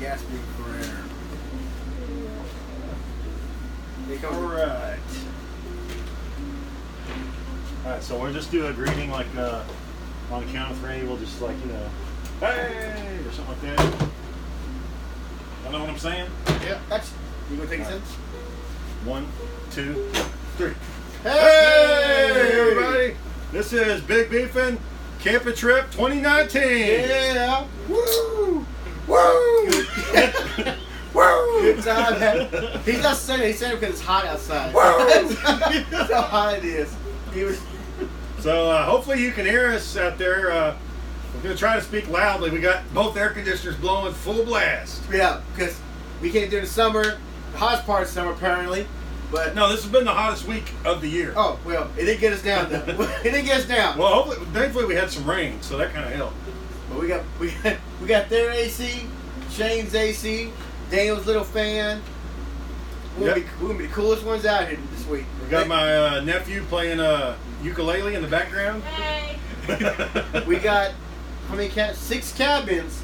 gasping for air. Alright. Alright, so we'll just do a greeting like on the count of three. We'll just like, hey, or something like that. You know what I'm saying? Yeah, that's. You gonna take a sip? 1, 2, 3. Hey, everybody! This is Big Beefin' Camping Trip 2019. Yeah! Woo! Woo! Woo! Good time, man. He's not saying it. He's saying it because it's hot outside. Woo! That's how hot it is. So hopefully you can hear us out there. We're going to try to speak loudly. We got both air conditioners blowing full blast. Yeah, because we can't do it in the summer. The hottest part of summer, apparently. But no, this has been the hottest week of the year. Oh, well, it didn't get us down, though. It didn't get us down. Well, thankfully we had some rain, so that kind of helped. But we got their AC, Shane's AC, Daniel's little fan. We're gonna be the coolest ones out here this week. We got my nephew playing ukulele in the background. Hey. We got how many 6 cabins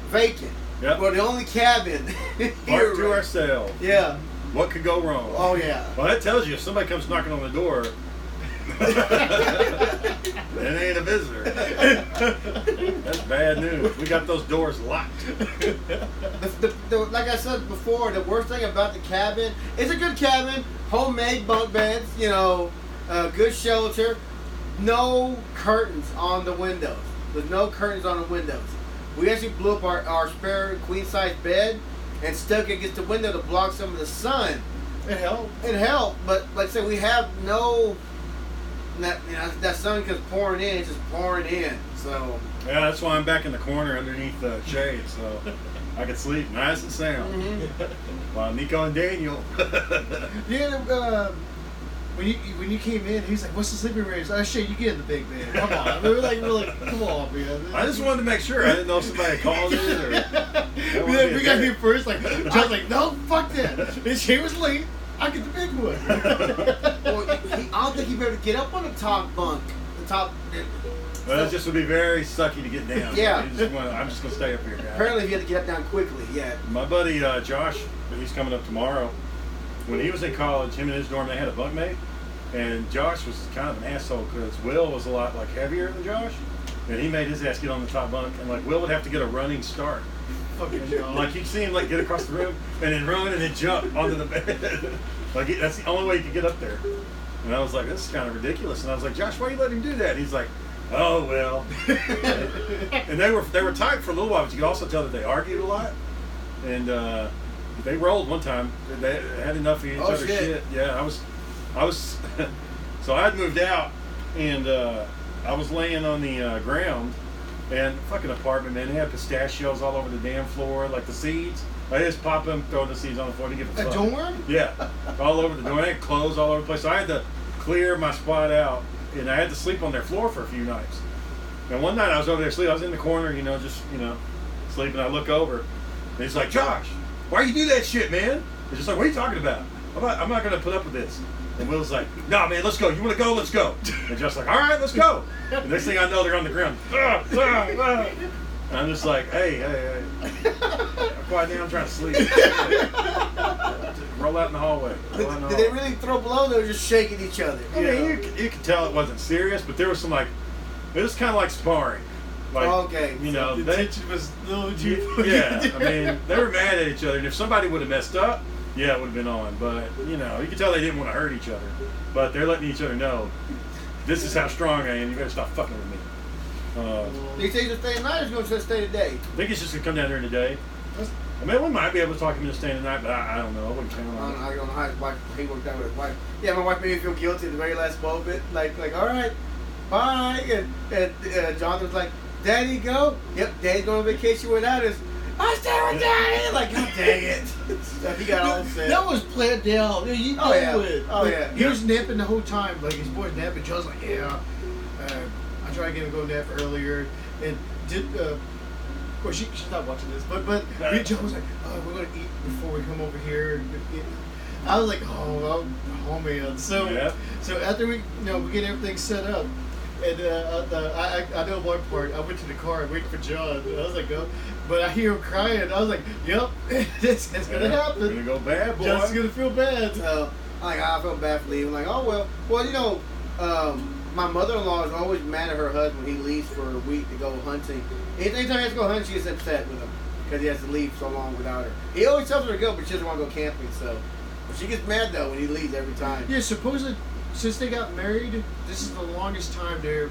vacant. Yep. We're the only cabin Parked to ourselves. Yeah. What could go wrong? Oh yeah. Well, that tells you if somebody comes knocking on the door, it ain't a visitor. That's bad news. We got those doors locked. Like I said before, the worst thing about the cabin, it's a good cabin, homemade bunk beds, good shelter, no curtains on the windows. There's no curtains on the windows. We actually blew up our spare queen size bed and stuck it against the window to block some of the sun. It helped. It helped, but like I said, we have no. That sun is pouring in. It's just pouring in. So. Yeah, that's why I'm back in the corner underneath the shade, so I could sleep nice and sound. Mm-hmm. While Nico and Daniel. Yeah. When you came in, he's like, "What's the sleeping range?" Oh shit, you get in the big bed. Come on, we were like, come on, man. I just wanted to make sure. I didn't know if somebody called it or. We got here first. Like, John's like, "No, fuck that." And she was late. I get the big one. Well, I don't think he'd be able to get up on the top bunk. The top. Well, it just would be very sucky to get down. Yeah. I'm just going to stay up here, guys. Apparently, if you had to get up down quickly, yeah. My buddy Josh, he's coming up tomorrow. When he was in college, him and his dorm, they had a bunkmate. And Josh was kind of an asshole because Will was a lot heavier than Josh. And he made his ass get on the top bunk. And Will would have to get a running start. Fucking Josh. He'd see him get across the room and then run and then jump onto the bed. That's the only way he could get up there. And I was like, this is kind of ridiculous. And I was like, Josh, why you let him do that? He's like, oh well. And they were tight for a little while, but you could also tell that they argued a lot. And they rolled one time. They had enough of each other's shit. Yeah, I was so I had moved out and I was laying on the ground. And fucking apartment, man, they had pistachios all over the damn floor, like the seeds. I just pop them, throw the seeds on the floor to get the fuck. A dorm? Yeah, all over the door. I had clothes all over the place. So I had to clear my spot out, and I had to sleep on their floor for a few nights. And one night I was over there sleeping. I was in the corner, just sleeping. I look over, and he's like, Josh, why you do that shit, man? It's just like, what are you talking about? I'm not going to put up with this. And Will's like, no, man, let's go. You want to go? Let's go. And Josh's like, all right, let's go. And next thing I know, they're on the ground. And I'm just like, hey. Quiet down, I'm trying to sleep. Roll out in the hallway. Did they really throw blows? They were just shaking each other. I mean, you could tell it wasn't serious, but there was some it was kind of like sparring. Okay. The tension was low. Yeah, I mean, they were mad at each other, and if somebody would have messed up, yeah, it would have been on. But, you could tell they didn't want to hurt each other. But they're letting each other know, this is how strong I am. You better stop fucking with me. Do you think he's stay tonight or is he going to stay today? I think he's just going to come down here today. I mean, we might be able to talk him into staying tonight, but I don't know. I wouldn't count on it. I don't know how his wife, he worked out with his wife. Yeah, my wife made me feel guilty at the very last moment. Like all right, bye. And Jonathan was like, Daddy, go? Yep, Daddy's going on vacation without us. I stay with Daddy! Like, God dang it. So he got all upset. That was planned down. You know it. Oh, yeah. He was napping the whole time. Like, his boy's napping. John's like, yeah. I tried to get him to go nap earlier. And of course, she's not watching this. But John was like, oh, we're going to eat before we come over here. I was like, oh man. So after we get everything set up, And I know one part. I went to the car and waited for John. And I was like, "Go," but I hear him crying. I was like, "Yep, it's gonna happen. Gonna go bad, boy. John's gonna feel bad." So I felt bad for leaving. Like, oh well, you know, my mother-in-law is always mad at her husband when he leaves for a week to go hunting. Anytime he has to go hunting, she gets upset with him because he has to leave so long without her. He always tells her to go, but she doesn't want to go camping. So but she gets mad though when he leaves every time. Yeah, supposedly since they got married, this is the longest time they're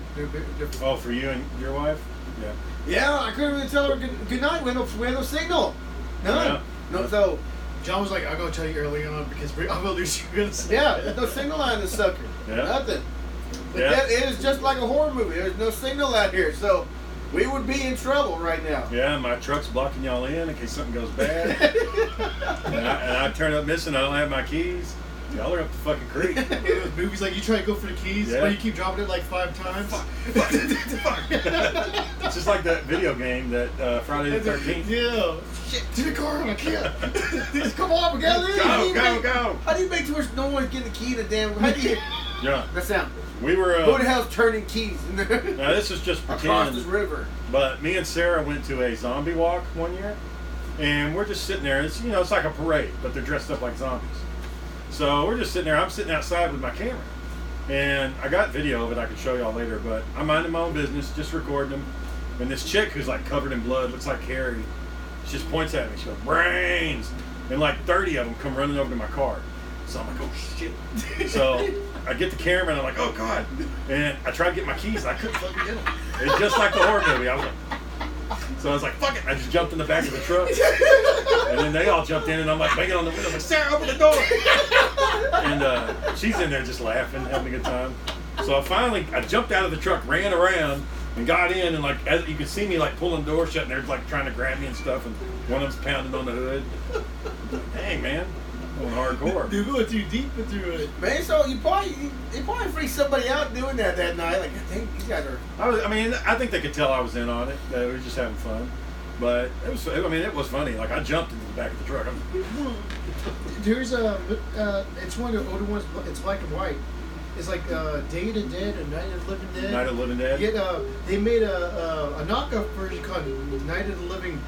Oh, for you and your wife? Yeah. Yeah, I couldn't really tell her good night. We had no signal. None. Yeah. No, so John was like, "I'm gonna tell you early on because I'm gonna lose you." yeah, there's no signal on this sucker. Yeah. Nothing. But Yeah. that, it is just like a horror movie. There's no signal out here, so we would be in trouble right now. Yeah, my truck's blocking y'all in case something goes bad. and I turn up missing. I don't have my keys. Y'all are up the fucking creek. Those movies like you try to go for the keys, Yeah. but you keep dropping it like 5 times. It's just like that video game that Friday the 13th. Yeah. Shit, to the car, I can't. Just come on, we gotta leave. Go. How do you make too much noise getting the key to the damn? How do you? Yeah. That sound. We were. Who the hell's turning keys Now this is just across pretend. this river? But me and Sarah went to a zombie walk one year, and we're just sitting there. It's it's like a parade, but they're dressed up like zombies. So we're just sitting there. I'm sitting outside with my camera, and I got video of it. I can show y'all later. But I'm minding my own business, just recording them. And this chick who's like covered in blood, looks like Carrie, she just points at me. She goes, "Brains!" And like 30 of them come running over to my car. So I'm like, "Oh shit!" So I get the camera and I'm like, "Oh god!" And I tried to get my keys. And I couldn't fucking get them. It's just like the horror movie. I was like. So I was like, fuck it. I just jumped in the back of the truck. And then they all jumped in, and I'm like banging on the window. I'm like, "Sarah, open the door." And she's in there just laughing, having a good time. So I jumped out of the truck, ran around, and got in. And like, as you could see me like pulling the door shut, and they're like trying to grab me and stuff. And one of them's pounding on the hood. Dang, man. Going hardcore. You're going too deep into it. Man, so you probably freaked somebody out doing that night. Like, I think these guys are. I think they could tell I was in on it. That we were just having fun. But it was. It was funny. Like I jumped into the back of the truck. There's it's one of the older ones. It's black and white. It's like Day of the Dead and Night of the Living Dead. Night of the Living Dead. Yeah, they made a knockoff version called Night of the Living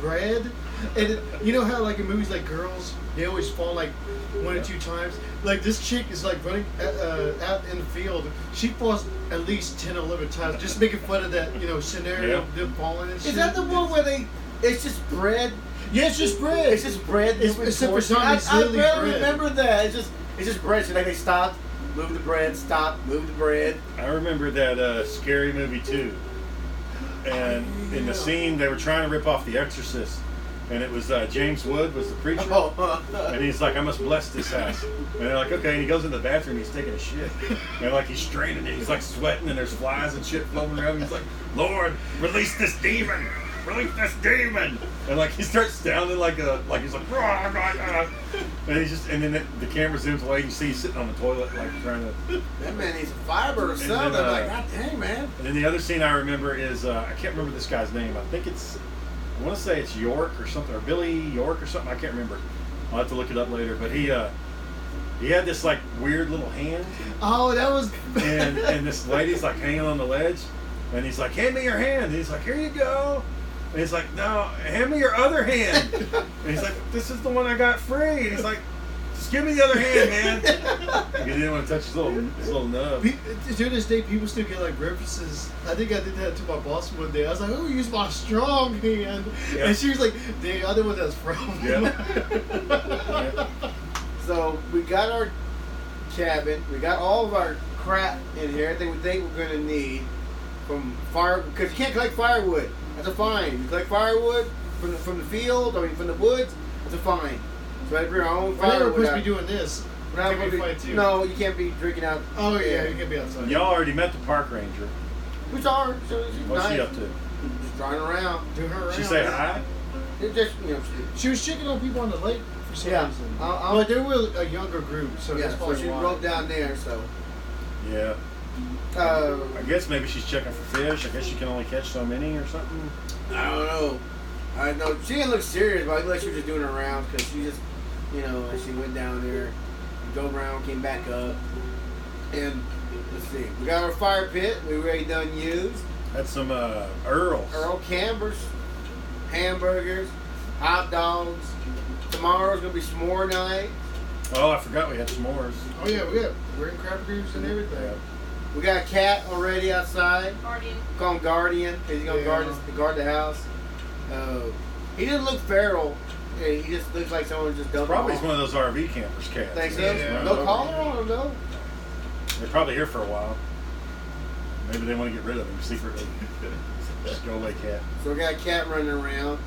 Bread. And you know how like in movies like Girls, they always fall like 1 or 2 times. Like this chick is like running out in the field. She falls at least 10 or 11 times, just making fun of that scenario of them falling and shit. Is that the one where it's just bread? Yeah, it's just bread. It's just bread. Except for zombies, I literally barely bread. remember that. It's just bread. So like they stopped, move the bread, stop, move the bread. I remember that Scary Movie 2. And in the scene, they were trying to rip off The Exorcist. And it was James Wood was the preacher. And he's like, "I must bless this house." And they're like, "Okay." And he goes in the bathroom, he's taking a shit. And like he's straining it. He's like sweating and there's flies and shit floating around. He's like, "Lord, release this demon. Release this demon." And like he starts sounding like he's like, "Rah, rah, rah." And then the camera zooms away, you see he's sitting on the toilet like trying to. That man needs a fiber or then, something. Like, God dang, man. And then the other scene I remember is I can't remember this guy's name. I want to say it's York or something, or Billy York or something. I can't remember. I'll have to look it up later. But he had this like weird little hand, Oh, that was. and this lady's like hanging on the ledge, and he's like, "Hand me your hand." And he's like, "Here you go." And he's like, "No, hand me your other hand." And he's like, "This is the one I got free." And he's like, "Just give me the other hand, man." He didn't want to touch his little nub. To this day, people still get like references. I think I did that to my boss one day. I was like, "Oh, use my strong hand," Yeah. and she was like, "The other one that's from." Yeah. So we got our cabin. We got all of our crap in here. Everything we think we're gonna need from fire, because you can't collect firewood. That's a fine. You collect firewood from the field, from the woods. It's a fine. So I bring our own We're never firewood. supposed to out. be doing this. We're not Can't be gonna fine, too. No, you can't be drinking out. Oh yeah, you can be outside. Y'all already met the park ranger. We saw her. She's What's nice. she up to? Just driving around. Do her around. She say hi? It just She was checking on people on the lake for some Yeah. reason. I'll- But they were a younger group, so yeah. that's So probably she why. wrote down there. So. Yeah. I guess maybe she's checking for fish. I guess you can only catch so many or something. I don't know. I know she didn't look serious, but I looked like she was just doing her rounds because she just, as she went down there, go around, came back up, and let's see. We got our fire pit. We already done used. Had some Earls. Earl Cambers, hamburgers, hot dogs. Tomorrow's gonna be s'more night. Oh, I forgot we had s'mores. Oh yeah, we're in crab greaves and everything. Yeah. We got a cat already outside. Guardian. Call him Guardian. He's gonna guard the house. He doesn't look feral. He just looks like someone just dumped Probably him one off. of those RV campers cats. Think so? Yeah. No collar on him though. They're probably here for a while. Maybe they want to get rid of him secretly. Just go away, cat. So we got a cat running around.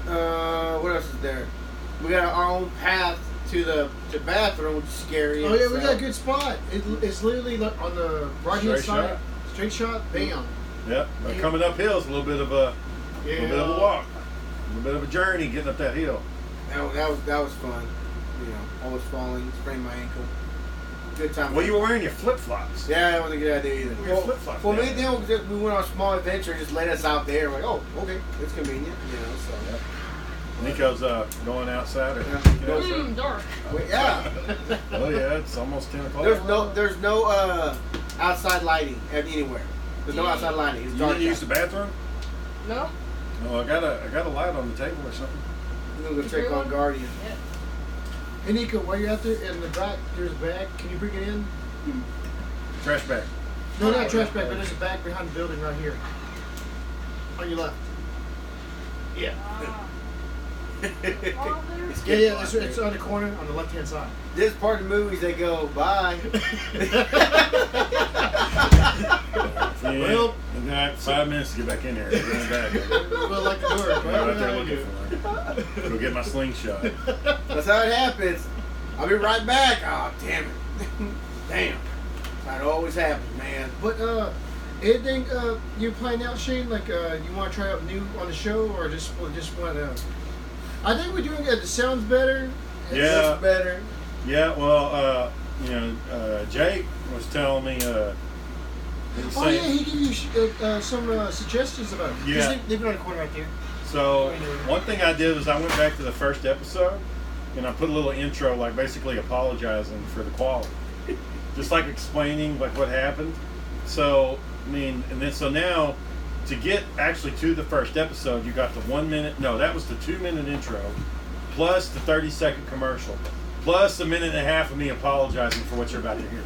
What else is there? We got our own path to the bathroom, which is scary. Oh yeah, we itself. got a good spot. It's literally like on the right hand Straight side. shot. Straight shot, bam. Yep. But coming uphill is a little bit of a walk, a little bit of a journey getting up that hill. That was fun. You know, almost falling, sprained my ankle. Good time. Well, you were wearing your flip flops. Yeah, that wasn't a good idea either. Your flip-flops Well, down maybe we went on a small adventure, just let us out there. Like, oh, okay, it's convenient, you know. So Yep. Nico's going outside or Yeah. Dark. Well, yeah. Oh yeah, it's almost 10 o'clock. There's no outside lighting anywhere. There's no outside lighting. It's You dark. didn't use the bathroom? No? Oh, I got a light on the table or something. I'm gonna go check on Guardian. Yeah. Hey Nico, while you're out there in the back, there's a bag. Can you bring it in? Trash bag. No, not trash bag, but there's a bag behind the building right here. On your left. Yeah. Oh, there's Yeah, it's on the corner on the left hand side. This part of the movies, they go bye. Well, we got 5 minutes to get back in there. We're going back. Well, like the door, I'm right there looking for it. Go get my slingshot. That's how it happens. I'll be right back. Oh, damn it. Damn. That always happens, man. But anything you planning out, Shane? Like you want to try out new on the show, or just want to? I think we're doing it. It sounds better. Yeah. That's better. Yeah, well, Jake was telling me. He was Oh saying- yeah, he gave you some suggestions about it. Yeah. Just leave it on the corner right there. So one thing I did was I went back to the first episode and I put a little intro, like basically apologizing for the quality, just like explaining like what happened. So I mean, and then so now to get actually to the first episode, you got the 1 minute. No, that was the 2-minute intro, plus the 30-second commercial, plus a minute and a half of me apologizing for what you're about to hear.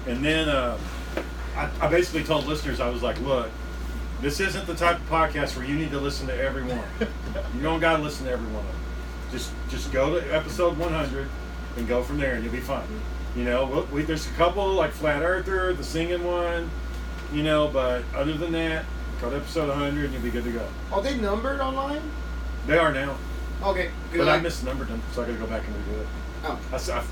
And then I basically told listeners, I was like, look, this isn't the type of podcast where you need to listen to every one. You don't got to listen to every one of them. Just go to episode 100 and go from there, and you'll be fine. You know, there's a couple like Flat Earther, the singing one, you know, but other than that, go to episode 100 and you'll be good to go. Are they numbered online? They are now, Okay. Good. but I misnumbered them, so I got to go back and redo it. Oh,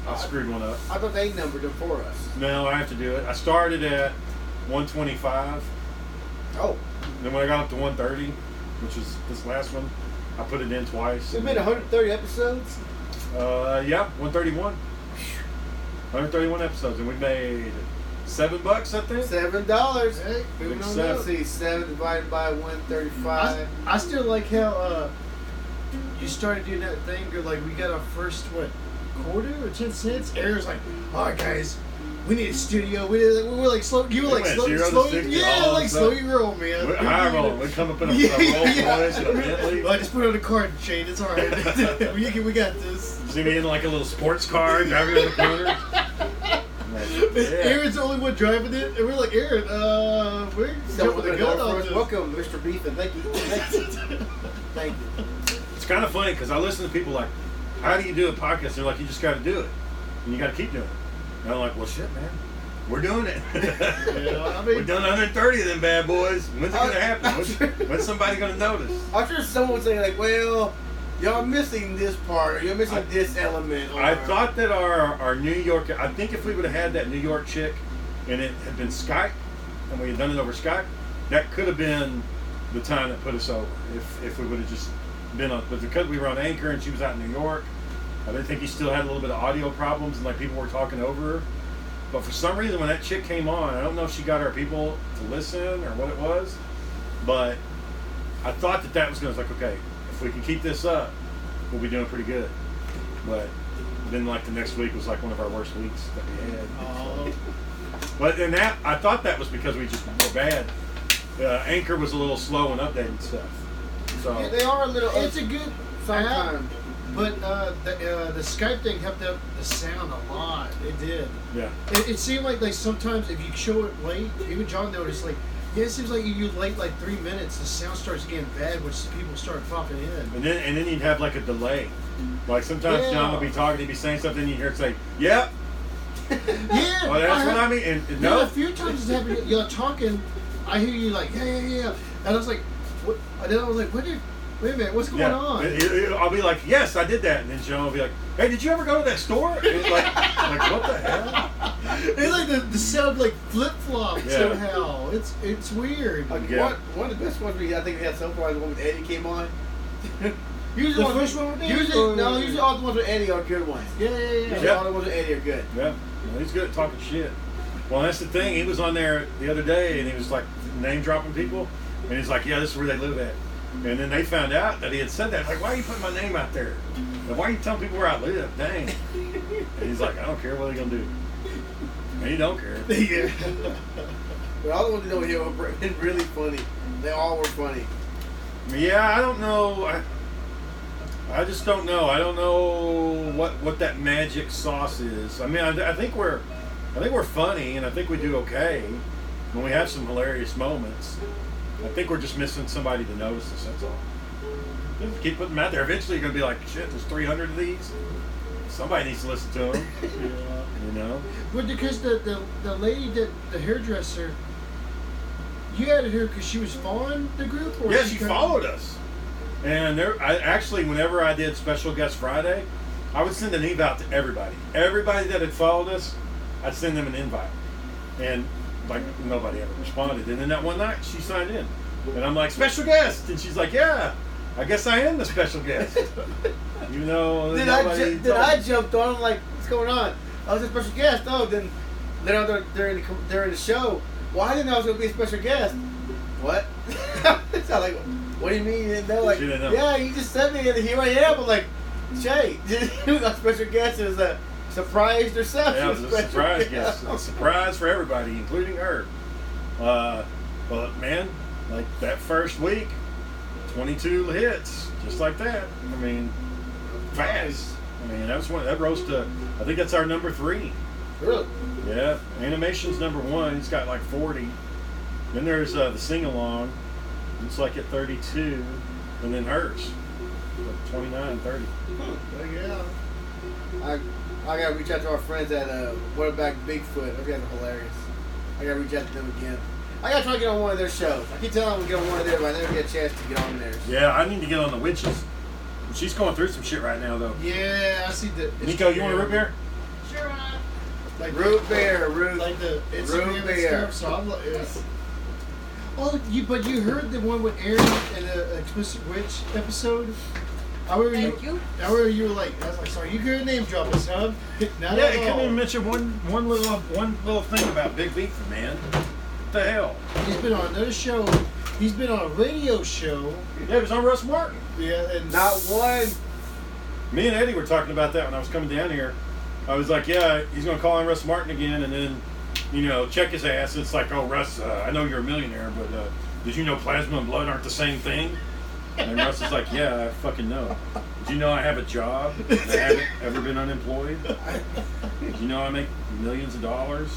I screwed one up. I thought they numbered them for us. No, I have to do it. I started at 125. Oh, Then when I got up to 130, which is this last one, I put it in twice. it's been 130 episodes. Yeah, 131. 131 episodes, and we made $7, I think. $7. Hey, moving Big on seven. up. Let's see, 7 divided by 135. I still like how you started doing that thing. Like we got our first quarter or 10 cents. Aaron's like, all right, guys, we need a studio. We were like slow. You were We like went slow, 0 to slow. 60 Yeah, all like of a slow sudden. your roll, man. We high roll. We come up in a Yeah, Rolls yeah. Royce and a Bentley. I just put it on the card, Shane. It's all right. we got this. See me in like a little sports car driving on the corner. I'm like, yeah. Aaron's the only one driving it, and we're like, Aaron, we're Someone jumping the gun on this. Welcome, Mr. Beefin. Thank you. Thank you. Thank you. It's kind of funny because I listen to people like, how do you do a podcast? They're like, you just got to do it. And you got to keep doing it. And I'm like, well, shit, man. We're doing it. Yeah, I mean- We've done 130 of them bad boys. When's it going to happen? I'm sure- When's somebody going to notice? I'm sure someone would say, like, well, y'all missing this part, or you're missing this element. Or, I thought that our New York, I think if we would have had that New York chick and it had been Skype and we had done it over Skype, that could have been the time that put us over. If we would have just been on, but because we were on Anchor and she was out in New York, I didn't think he still had a little bit of audio problems and like people were talking over her. But for some reason, when that chick came on, I don't know if she got our people to listen or what it was, but I thought that was going to, like, okay, if we can keep this up, we'll be doing pretty good. But then, like, the next week was like one of our worst weeks that we had. Oh. But in that, I thought that was because we just were bad. Anchor was a little slow in updating stuff. So Yeah, they are a little. It's a good sometimes. but the Skype thing helped out the sound a lot. It did. yeah. It seemed like sometimes if you show it late, even John noticed like, yeah, it seems like you late like 3 minutes, the sound starts getting bad, which people start popping in. And then you'd have like a delay. Like sometimes Yeah. John would be talking, he'd be saying something, and you hear it say, "Yep." Yeah, Well, that's what I mean. And Yeah, no, a few times it's happened. You're talking, I hear you like, yeah, and I was like, what? And then I was like, wait a minute, what's going on? I'll be like, "Yes, I did that," and then John will be like, "Hey, did you ever go to that store?" And it's like what the hell? It's like the sound like flip flop Yeah. somehow. It's weird. Like, Yeah. one of the best ones I think we had so far is the one with Eddie came on. Usually The ones- first one with Eddie? usually all the ones with Eddie are good ones. Yeah. Usually all the ones with Eddie are good. Yeah, well, he's good at talking shit. Well, that's the thing. He was on there the other day, and he was like name dropping people, and he's like, "Yeah, this is where they live at." And then they found out that he had said that. Like, why are you putting my name out there? And why are you telling people where I live? Dang. And he's like, "I don't care. What are they gonna do?" And he don't care. Yeah. But all the ones over here were really funny. They all were funny. Yeah, I don't know. I just don't know. I don't know what that magic sauce is. I mean, I think we're funny, and I think we do okay when we have some hilarious moments. I think we're just missing somebody to notice us. That's all. Just keep putting them out there. Eventually, you're gonna be like, shit. There's 300 of these. Somebody needs to listen to them. You know. But because the lady that the hairdresser, you added her because she was following the group, or Yeah, she followed us. And I actually, whenever I did Special Guest Friday, I would send an invite out to everybody. Everybody that had followed us, I'd send them an invite. And like nobody ever responded. And then that one night, she signed in. And I'm like, special guest. And she's like, yeah, I guess I am the special guest. You know, Then I jumped on. I'm like, what's going on? I was a special guest. Oh, then later during the show, well, I didn't know I was going to be a special guest. What? It's not like, what do you mean you didn't know? Like, She didn't know. yeah, you just sent me and here I am. I'm like, Jay, a special guest is a surprised herself. Yeah, it was a surprise guest. A surprise for everybody, including her. But man, like that first week, 22 hits, just like that. I mean, fast. I mean, that rose to, I think that's our number 3. Really? Yeah, Animation's number 1. He's got like 40. Then there's the sing along. It's like at 32, and then hers, like 29, 30. Yeah. I gotta reach out to our friends at What About Bigfoot. I think that's hilarious. I gotta reach out to them again. I gotta try to get on one of their shows. I keep telling them to get on one of theirs, but I never get a chance to get on theirs. Yeah, I need to get on the witches. She's going through some shit right now, though. Yeah, I see the. Nico, you want a root beer? Sure. Like Root beer, root. like the Instagram and beer. stuff. So I'm like, oh, but you heard the one with Aaron in the Explicit Witch episode? I remember Thank you. I remember you were like, I was like, sorry, you could name drop us, huh? Not Yeah, at you couldn't all. even mention one little thing about Big Beefy, man. What the hell? He's been on another show. He's been on a radio show. Yeah, it was on Russ Martin. Yeah, and Not one. Me and Eddie were talking about that when I was coming down here. I was like, yeah, he's going to call on Russ Martin again, and then, check his ass. It's like, oh, Russ, I know you're a millionaire, but did you know plasma and blood aren't the same thing? And Russ is like, yeah, I fucking know. Did you know I have a job and I haven't ever been unemployed? Did you know I make millions of dollars?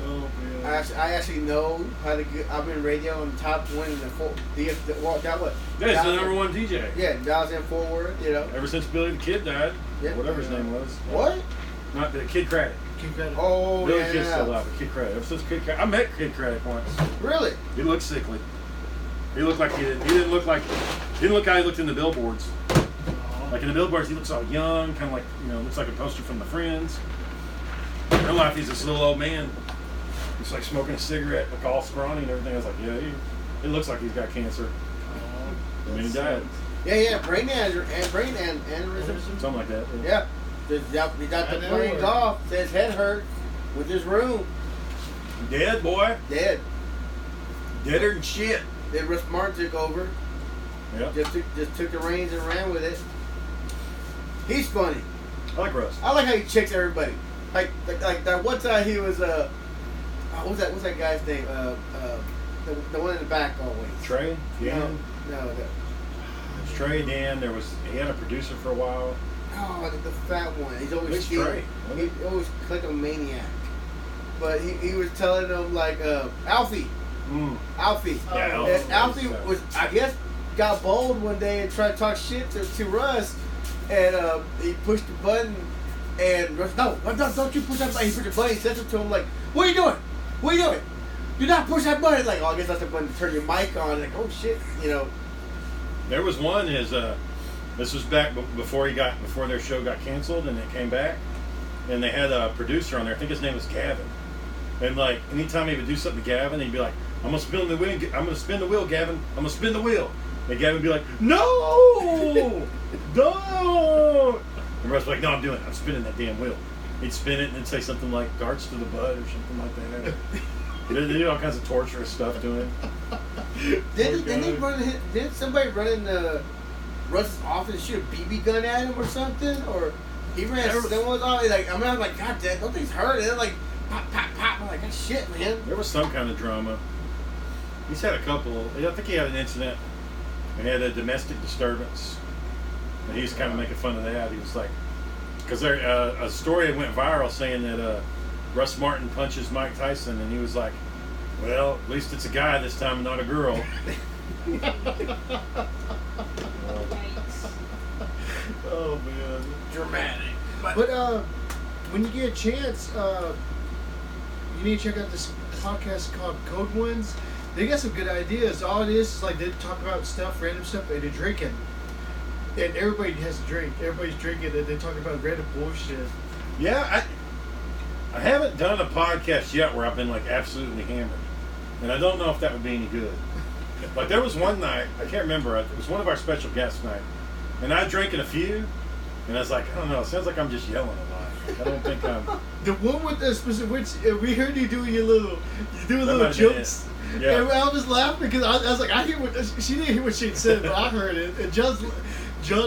oh man. I actually know how to get. I've been radio on top one in that what? Yeah, he's the number 1 DJ. Yeah, Dallas and forward. Ever since Billy the Kid died, Yeah. whatever his name was. What? Not the Kid Craddock. Keep that. Oh Billy yeah. the Kid's still alive, but Kid Craddock. Ever since Kid Craddock, I met Kid Craddock once. Really? He looked sickly. He looked like he didn't look how he looked in the billboards. Like in the billboards, he looks all young, kind of like looks like a poster from the Friends. In real life, he's this little old man. He's like smoking a cigarette, like all scrawny and everything. I was like, yeah, it looks like he's got cancer. And then he died. Yeah, brain aneurysm. Something like that. Yeah. He got I the know brains it. off. Says head hurt with his room. Dead, boy. Dead. Deader than shit. Then Russ Martin took over. Yeah. Just took the reins and ran with it. He's funny. I like Russ. I like how he checks everybody. Like that one time he was what's that guy's name? The one in the back always. Trey, Dan. No, Trey, Dan. He had a producer for a while. no, the fat one. He's always Which stealing. Trey? He always like a maniac. But he was telling them like Alfie. Alfie. Yeah, And Alfie Alfie. was, I guess, got bold one day and tried to talk shit to Russ, and he pushed the button, and Russ, no, don't you push that button. He pushed the button. He said to him like, "What are you doing? What are you doing? Do not push that button." Like, oh, I guess that's the button to turn your mic on. Like, oh shit, you know. There was one. This was back before their show got canceled and it came back, and they had a producer on there. I think his name was Gavin. And like anytime he would do something to Gavin, he'd be like, "I'm gonna spin the wheel. I'm gonna spin the wheel, Gavin. I'm gonna spin the wheel." And Gavin would be like, "No, don't." And Russ was like, "No, I'm doing it. I'm spinning that damn wheel." He'd spin it and then say something like "darts to the butt" or something like that. They do all kinds of torturous stuff to him. Didn't somebody run in Russ's office and shoot a BB gun at him or something? Or he ran someone's office. Like, I mean, I was like, God damn, don't things hurt? And they're like, pop, pop, pop. I'm like, that shit, man. There was some kind of drama. He's had a couple. I think he had an incident and he had a domestic disturbance. And he was kind of making fun of that. He was like, because there a story went viral saying that Russ Martin punches Mike Tyson, and he was like, "Well, at least it's a guy this time, not a girl." Oh man, Dramatic. But when you get a chance, you need to check out this podcast called Code Ones. They got some good ideas. All it is like they talk about stuff, random stuff, and they're drinking. And everybody has a drink. Everybody's drinking, and they're talking about random bullshit. Yeah, I haven't done a podcast yet where I've been like absolutely hammered, and I don't know if that would be any good. Like there was one night, I can't remember. It was one of our special guest night, and I drank a few, and I was like, I don't know. It sounds like I'm just yelling a lot. I don't think I'm. The one with the specific, which we heard you doing little jokes. Yeah. And I was laughing because I was like, I hear what she didn't hear what she said, but I heard it. And John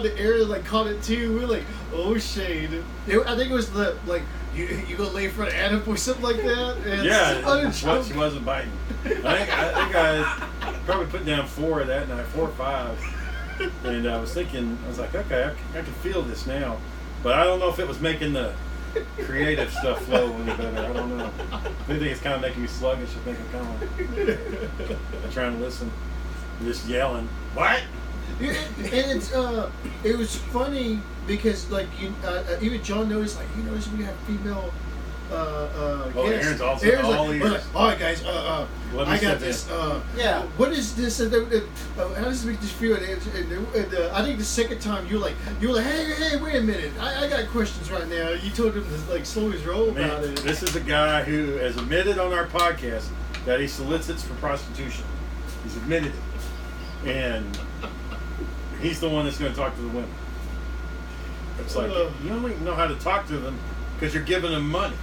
the Aaron like caught it too. We were like, oh shade. I think it was the like you gonna lay in front of Adam or something like that. And Yeah, what she wasn't biting. I think I probably put down 4 that night, 4 or 5. And I was like, okay, I can feel this now, but I don't know if it was making the creative stuff flow any better. I don't know. I think it's kind of making me sluggish. I think I'm kind of trying to listen, just yelling. What? And it was funny because like even John noticed like we have female guests. Aaron's also Aaron's all like, ears. all right guys, I got this. Yeah. What is this? How does it make this feel? And I think the second time you were like, hey, wait a minute, I got questions right now. You told him to like slow his roll about it. This is a guy who has admitted on our podcast that he solicits for prostitution. He's admitted it, and he's the one that's going to talk to the women. It's like you only know how to talk to them because you're giving them money.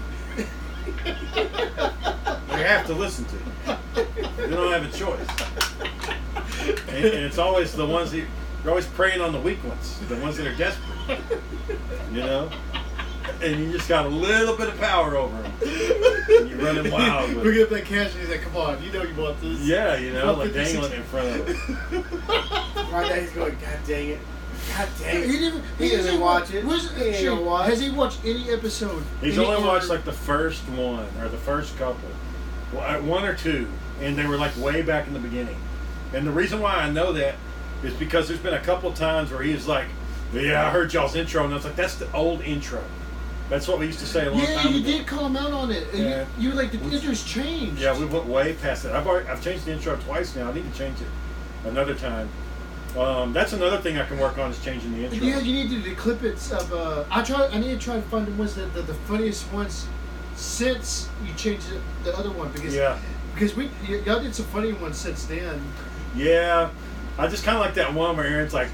They have to listen to you. They don't have a choice. And it's always the ones that you're always preying on the weak ones, the ones that are desperate. You know? And you just got a little bit of power over them. And you're running wild with Bring up that cash and he's like, come on, you know you want this. Yeah, you know, like 56. dangling it in front of them. Right now he's going, God dang it. God dang it. He doesn't watch it. He ain't gonna watch. Has he watched any episode? He's only watched like the first one or the first couple, 1 or 2, and they were like way back in the beginning. And the reason why I know that is because there's been a couple times where he's like, "Yeah, I heard y'all's intro," and I was like, "That's the old intro. That's what we used to say a long time ago." Yeah, you did call him out on it. And Yeah. you were like, the intro's changed. Yeah, we went way past that. I've changed the intro twice now. I need to change it another time. That's another thing I can work on is changing the intro. Yeah, you need to do the clippets of. I need to try and find the ones that the funniest ones since you changed the other one because y'all did some funny ones since then. Yeah, I just kind of like that one where Aaron's like,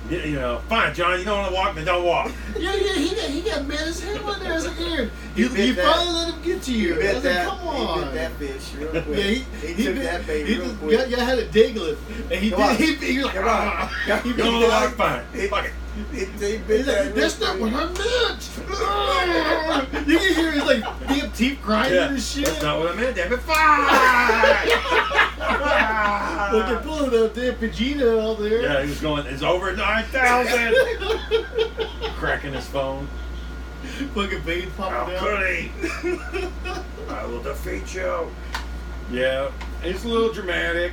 you know, fine, John, you don't want to walk, then don't walk. Yeah, he got mad as hell on there. I was like, Aaron, You you bit that. finally let him get to you. I bit was that. like, come on. He bit that fish real quick. Yeah, he took that bait real quick. Y'all had a dangle it, and he Come on. did. He was like, Come on. he You beat don't want to that. walk, fine. Fuck it. He's like, that's not what I meant. You can hear his like damn teeth grinding and shit. That's not what I meant. Damn it! Like they're pulling the damn Vegeta out there. Yeah, he was going. It's over 9,000. Cracking his phone. Fucking veins How popping out. could he? I will defeat you. Yeah, it's a little dramatic.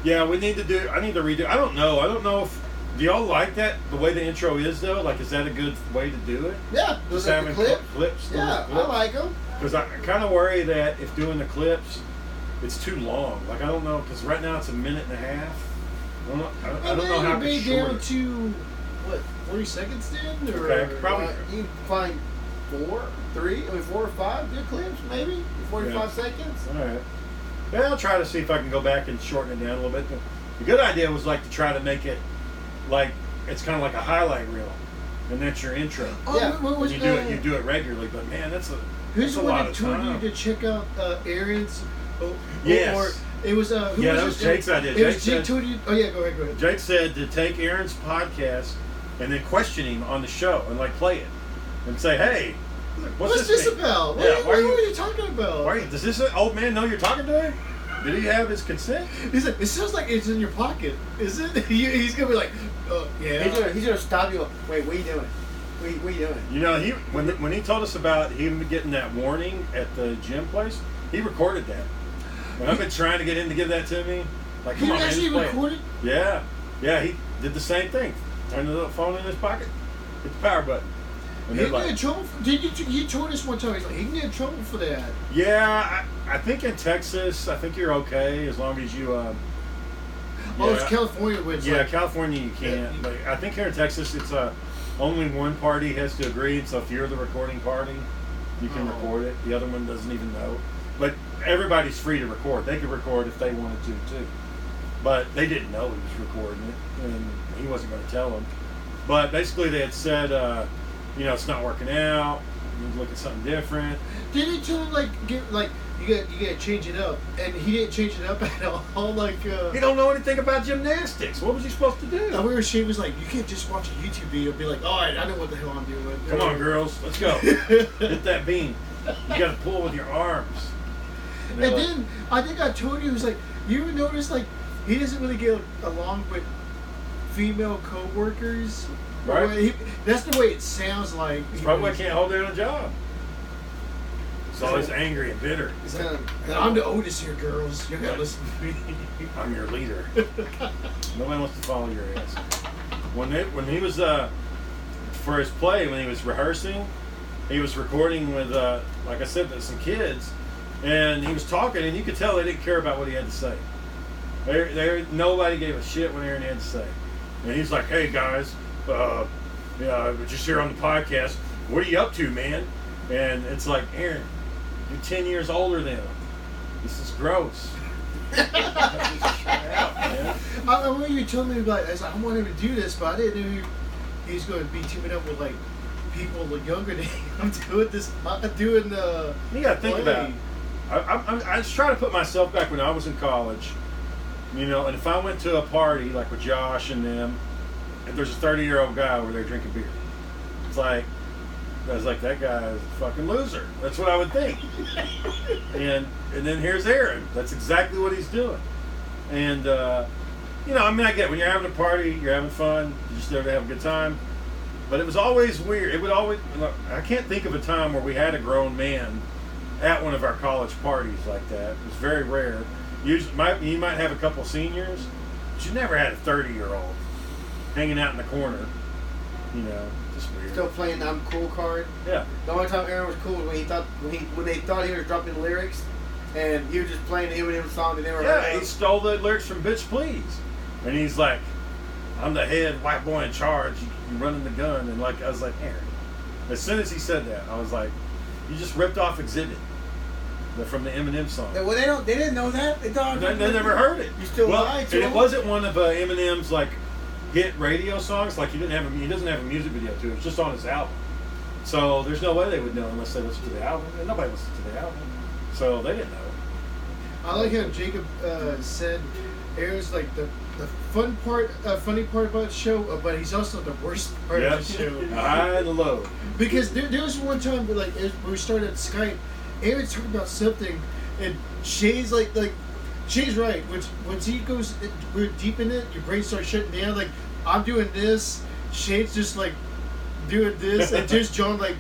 Yeah, we need to do. I need to redo. I don't know. If. Do y'all like that? The way the intro is though. Like, is that a good way to do it? Yeah, Just like having the clip. clips. Yeah, I like them. Because I kind of worry that if doing the clips, it's too long. Like, I don't know. Because right now it's a minute and a half. I don't know how to be short down it. to what 40 seconds then, or Okay, probably. You can find 4 or 5 good clips, maybe 45 seconds. All right. Yeah, I'll try to see if I can go back and shorten it down a little bit. The good idea was like to try to make it like it's kind of like a highlight reel, and that's your intro. Oh, Yeah. what was You do it regularly, but man, that's a Who's that's the a one lot that of told you time. to check out Aaron's? Yes. Or it was who Yeah, was that was it? Jake's idea. It was Jake Jake said- told you. Oh yeah, go ahead. Jake said to take Aaron's podcast and then question him on the show and like play it and say, hey, What's this mean? about? Yeah, What are you talking about? Does this old man know you're talking to him? Did he have his consent? He's like, it sounds like it's in your pocket. Is it? He's gonna be like, yeah. He's gonna stop you. Wait, what are you doing? What are you doing? You know, when he told us about him getting that warning at the gym place, he recorded that. And I've been trying to get him to give that to me. Like, come He on, man, actually just play it. recorded. Yeah, he did the same thing. Turned the little phone in his pocket, hit the power button. And He they're can get in like, trouble. He told us one time. He's like, he can get in trouble for that. yeah, I think in Texas, I think you're okay as long as you. Oh, it's California where it's Yeah, like, California you can't. Yeah. But I think here in Texas, it's only one party has to agree. So if you're the recording party, you can Oh. record it. The other one doesn't even know. But everybody's free to record. They could record if they wanted to too. But they didn't know he was recording it, and he wasn't going to tell them. But basically, they had said, it's not working out. You need to look at something different. Did he tell him you gotta change it up? And he didn't change it up at all. Like He don't know anything about gymnastics. What was he supposed to do? I remember she was like, you can't just watch a YouTube video and be like, all right, I know what the hell I'm doing. Come on, girls, let's go. Hit that beam. You got to pull with your arms. And then I think I told you, it was like, you ever notice like he doesn't really get along with female co-workers? Right. That's the way it sounds like. It's probably why I can't hold down a job. He's always angry and bitter. It's kind of, I'm the oldest here, girls. You gotta listen to me. I'm your leader. Nobody wants to follow your ass. When he was for his play, when he was rehearsing, he was recording with like I said, some kids, and he was talking, and you could tell they didn't care about what he had to say. Nobody gave a shit when Aaron had to say. And he's like, "Hey guys, we're just here on the podcast. What are you up to, man?" And it's like, Aaron, you're 10 years older than him. This is gross. Shut out, man. I remember you told me about. I was like, I want him to do this, but I didn't know he was going to be teaming up with like people younger than him doing this, doing the. You got to think play. about it. I just try to put myself back when I was in college, and if I went to a party like with Josh and them, and there's a 30-year-old guy over there drinking beer, it's like, I was like, that guy is a fucking loser. That's what I would think. and then here's Aaron. That's exactly what he's doing. And I get it. When you're having a party, you're having fun, you're just there to have a good time. But it was always weird. I can't think of a time where we had a grown man at one of our college parties like that. It was very rare. Usually, you might have a couple seniors, but you never had a 30-year-old hanging out in the corner. Just weird. still playing the I'm cool card. Yeah. The only time Aaron was cool was when they thought he was dropping lyrics, and he was just playing the Eminem song that they never heard Yeah, of. he stole the lyrics from Bitch Please. And he's like, I'm the head white boy in charge. You running the gun. And I was like, Aaron. As soon as he said that, I was like, you just ripped off Exhibit from the Eminem song. Well, they didn't know that. They thought They never heard it. You still lied to and them. it wasn't one of Eminem's hit radio songs. He doesn't have a music video to it. It's just on his album. So there's no way they would know unless they listened to the album. And nobody listened to the album. So they didn't know. I like how Jacob said Aaron's like the fun part, funny part about the show, but he's also the worst part Yep. of the show. The high and the low. Because there was one time where, like, as we started Skype, Aaron's talking about something, and Shay's like Shay's right. When he goes, we're deep in it, your brain starts shutting down. Like, I'm doing this, Shay's just like doing this, and just John like,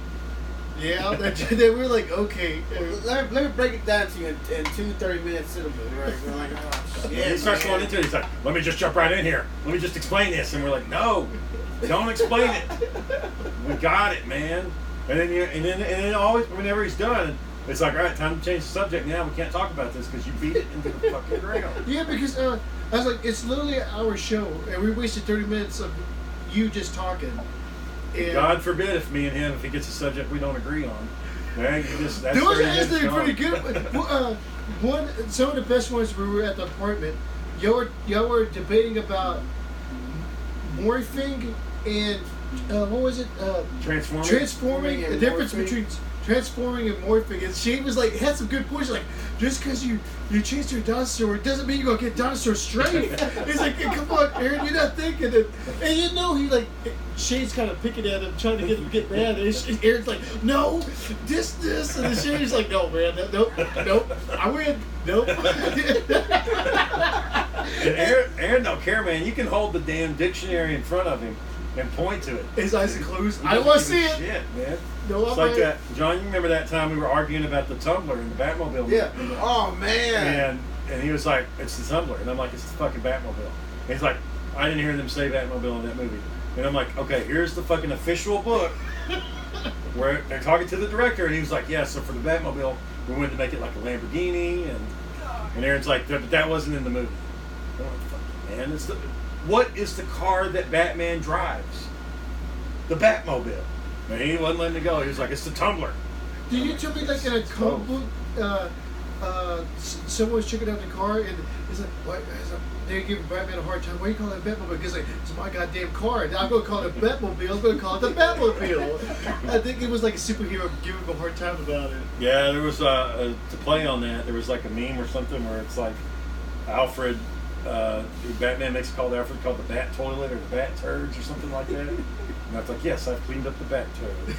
yeah. Then we're like, okay. Let me break it down to you in 2 30-minute syllables, right? We're like, oh, shit, He starts man. going into it. He's like, let me just jump right in here. Let me just explain this. And we're like, no, don't explain it. We got it, man. And then always, whenever he's done, it's like, all right, time to change the subject now. We can't talk about this because you beat it into the fucking ground. Yeah, because I was like, it's literally our show, and we wasted 30 minutes of you just talking. And God forbid if me and him, if he gets a subject we don't agree on. Man, that's there was 30 minutes actually gone. pretty good. Some of the best ones when we were at the apartment. Y'all were debating about morphing and what was it? Transforming? Transforming. The And difference morphing. between transforming and morphing. And Shane was like, had some good points. Like, just because you changed your dinosaur doesn't mean you're gonna get dinosaur straight. He's like, come on, Aaron, you're not thinking it. And you know, he like, Shane's kind of picking at him, trying to get him to get mad. And Aaron's like, no, this, and then Shane's like, no, man, nope, I win, nope. And Aaron don't care, man. You can hold the damn dictionary in front of him and point to it. His eyes are closed. He I doesn't want to give see a it. Shit, man. No, It's I'm like right. that. John, you remember that time we were arguing about the Tumbler in the Batmobile? Yeah. movie? Oh man. And he was like, it's the Tumbler. And I'm like, it's the fucking Batmobile. And he's like, I didn't hear them say Batmobile in that movie. And I'm like, okay, here's the fucking official book where they're talking to the director. And he was like, yeah, so for the Batmobile, we wanted to make it like a Lamborghini. And Aaron's like, but that wasn't in the movie. I'm like, fuck you, man. What is the car that Batman drives? The Batmobile. And he wasn't letting it go. He was like, it's the Tumbler. Did you tell me like in a comic book, someone was checking out the car and it's like, what? They're giving Batman a hard time. Why do you call it a Batmobile? Because like, it's my goddamn car. I'm going to call it a Batmobile. I'm going to call it the Batmobile. I think it was like a superhero giving him a hard time about it. Yeah, there was to play on that. There was like a meme or something where it's like Alfred, Batman makes it called Alfred, called the Bat Toilet or the Bat Turds or something like that. And I was like, yes, I've cleaned up the Bat Turd.